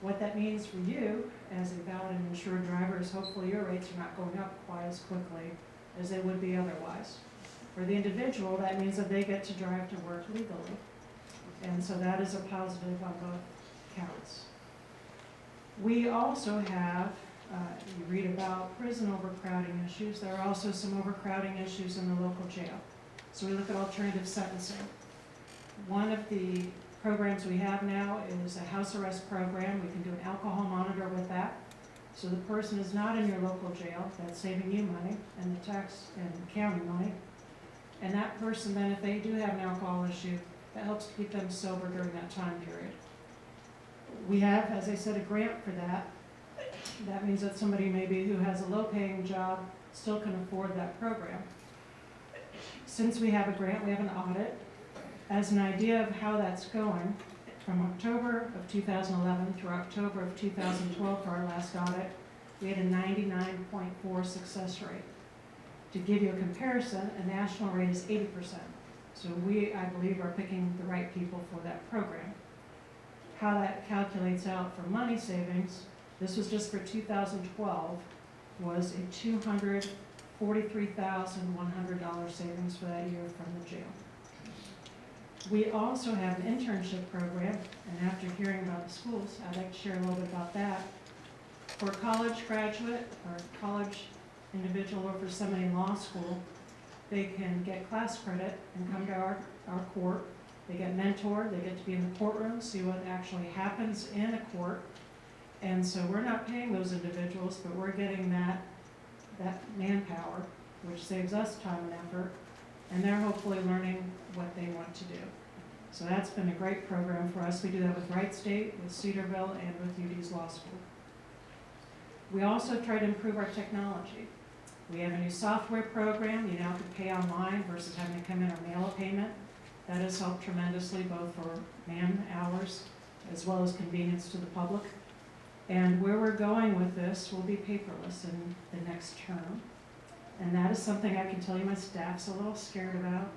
What that means for you, as a valid and insured driver, is hopefully your rates are not going up quite as quickly as they would be otherwise. For the individual, that means that they get to drive to work legally. And so that is a positive on both counts. We also have, you read about prison overcrowding issues. There are also some overcrowding issues in the local jail. So we look at alternative sentencing. One of the programs we have now is a house arrest program. We can do an alcohol monitor with that. So the person is not in your local jail. That's saving you money and the tax and county money. And that person then, if they do have an alcohol issue, that helps to keep them sober during that time period. We have, as I said, a grant for that. That means that somebody maybe who has a low-paying job still can afford that program. Since we have a grant, we have an audit. As an idea of how that's going, from October of 2011 through October of 2012 for our last audit, we had a 99.4 success rate. To give you a comparison, a national rate is 80%. So we, I believe, are picking the right people for that program. How that calculates out for money savings, this was just for 2012, was a $243,100 savings for that year from the jail. We also have an internship program, and after hearing about the schools, I'd like to share a little bit about that. For a college graduate or college individual or for somebody in law school, they can get class credit and come to our court. They get mentored, they get to be in the courtroom, see what actually happens in a court. And so we're not paying those individuals, but we're getting that manpower, which saves us time and effort, and they're hopefully learning what they want to do. So that's been a great program for us. We do that with Wright State, with Cedarville, and with UD's Law School. We also try to improve our technology. We have a new software program. You now can pay online versus having to come in or mail a payment. That has helped tremendously, both for man hours as well as convenience to the public. And where we're going with this will be paperless in the next term. And that is something I can tell you my staff's a little scared about.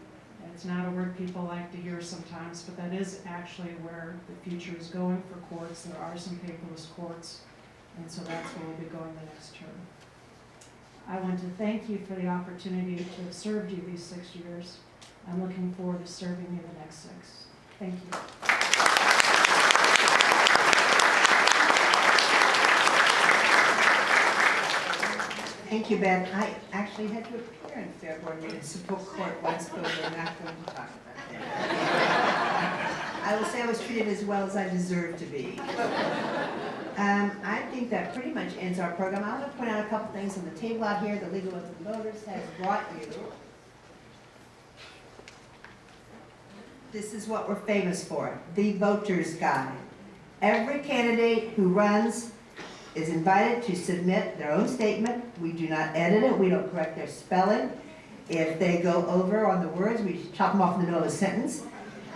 And it's not a word people like to hear sometimes, but that is actually where the future is going for courts. There are some paperless courts, and so that's where we'll be going the next term. I want to thank you for the opportunity to have served you these 6 years. I'm looking forward to serving you the next 6. Thank you. Thank you, Ben. I actually had to appear in Fairborn Municipal Court once, but we're not going to talk about that. I will say I was treated as well as I deserve to be. I think that pretty much ends our program. I want to point out a couple things on the table out here. The League of Women Voters has brought you. This is what we're famous for, the Voter's Guide. Every candidate who runs is invited to submit their own statement. We do not edit it. We don't correct their spelling. If they go over on the words, we chop them off in the middle of a sentence.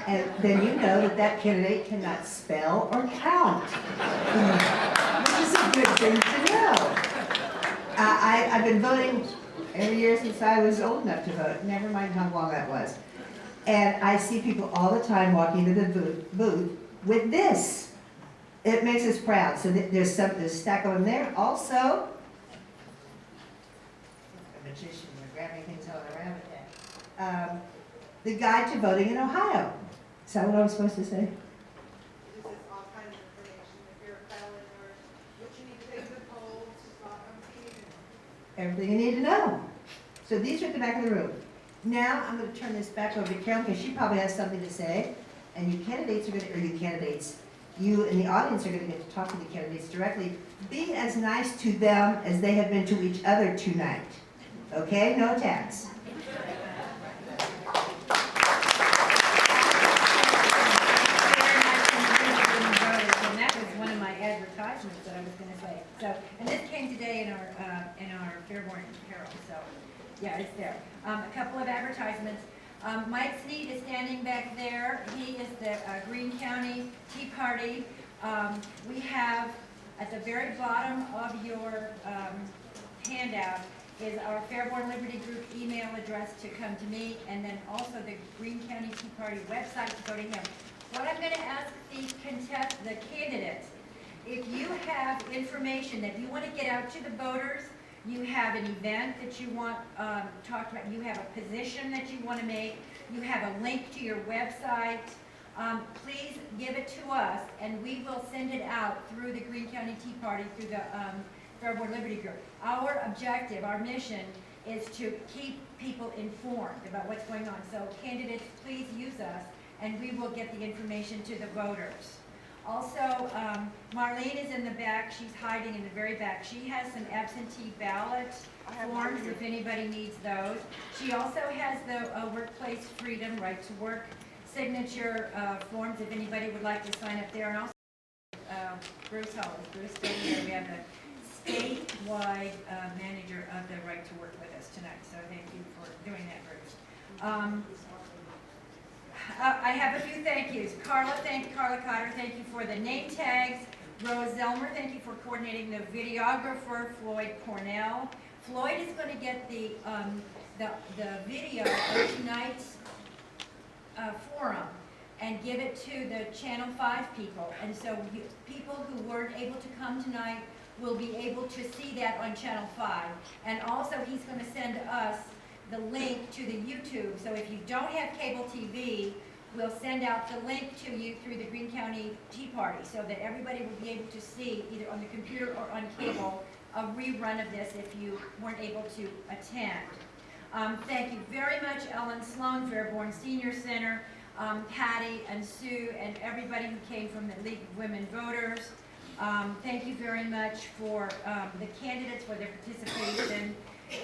And then you know that that candidate cannot spell or count, which is a good thing to know. I've been voting every year since I was old enough to vote, never mind how long that was. And I see people all the time walking into the booth with this. It makes us proud. So there's a stack of them there. Also, a magician, they're grabbing things out of the rabbit head. The Guide to Voting in Ohio. Is that what I was supposed to say? It just says all kinds of information, if you're a felon or what you need to take to the polls, Everything you need to know. So these are at the back of the room. Now I'm going to turn this back over to Carol because she probably has something to say. And you candidates are going to, or you candidates, you in the audience are going to get to talk to the candidates directly. Be as nice to them as they have been to each other tonight. Okay? No attacks. And that was one of my advertisements that I was going to say. So, and this came today in our Fairborn Herald. So, yeah, it's there. A couple of advertisements. Mike Sneed is standing back there. He is the Greene County Tea Party. We have at the very bottom of your handout is our Fairborn Liberty Group email address to come to me, and then also the Greene County Tea Party website to go to him. What I'm going to ask the candidates, if you have information that you want to get out to the voters, you have an event that you want talked about, you have a position that you want to make, you have a link to your website, please give it to us, and we will send it out through the Greene County Tea Party, through the Fairborn Liberty Group. Our objective, our mission, is to keep people informed about what's going on. So candidates, please use us, and we will get the information to the voters. Also, Marlene is in the back. She's hiding in the very back. She has some absentee ballot forms if anybody needs those. She also has the workplace freedom, right to work signature forms if anybody would like to sign up there. And also Bruce Hall. Is Bruce still here? We have the statewide manager of the Right to Work with us tonight, so thank you for doing that, Bruce. I have a few thank yous. Carla Cotter, thank you for the name tags. Rose Zelmer, thank you for coordinating the videographer, Floyd Cornell. Floyd is going to get the video of tonight's forum and give it to the Channel 5 people. And so people who weren't able to come tonight will be able to see that on Channel 5. And also, he's going to send us the link to the YouTube. So if you don't have cable TV, we'll send out the link to you through the Greene County Tea Party so that everybody will be able to see, either on the computer or on cable, a rerun of this if you weren't able to attend. Thank you very much, Ellen Sloan, Fairborn Senior Center, Patty and Sue, and everybody who came from the League of Women Voters. Thank you very much for the candidates for their participation,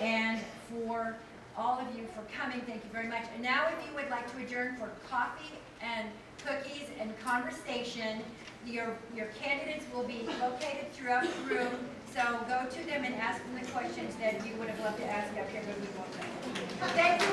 and for all of you for coming. Thank you very much. And now if you would like to adjourn for coffee and cookies and conversation, your candidates will be located throughout the room. So go to them and ask them the questions that you would have loved to ask up here when we go. Thank you.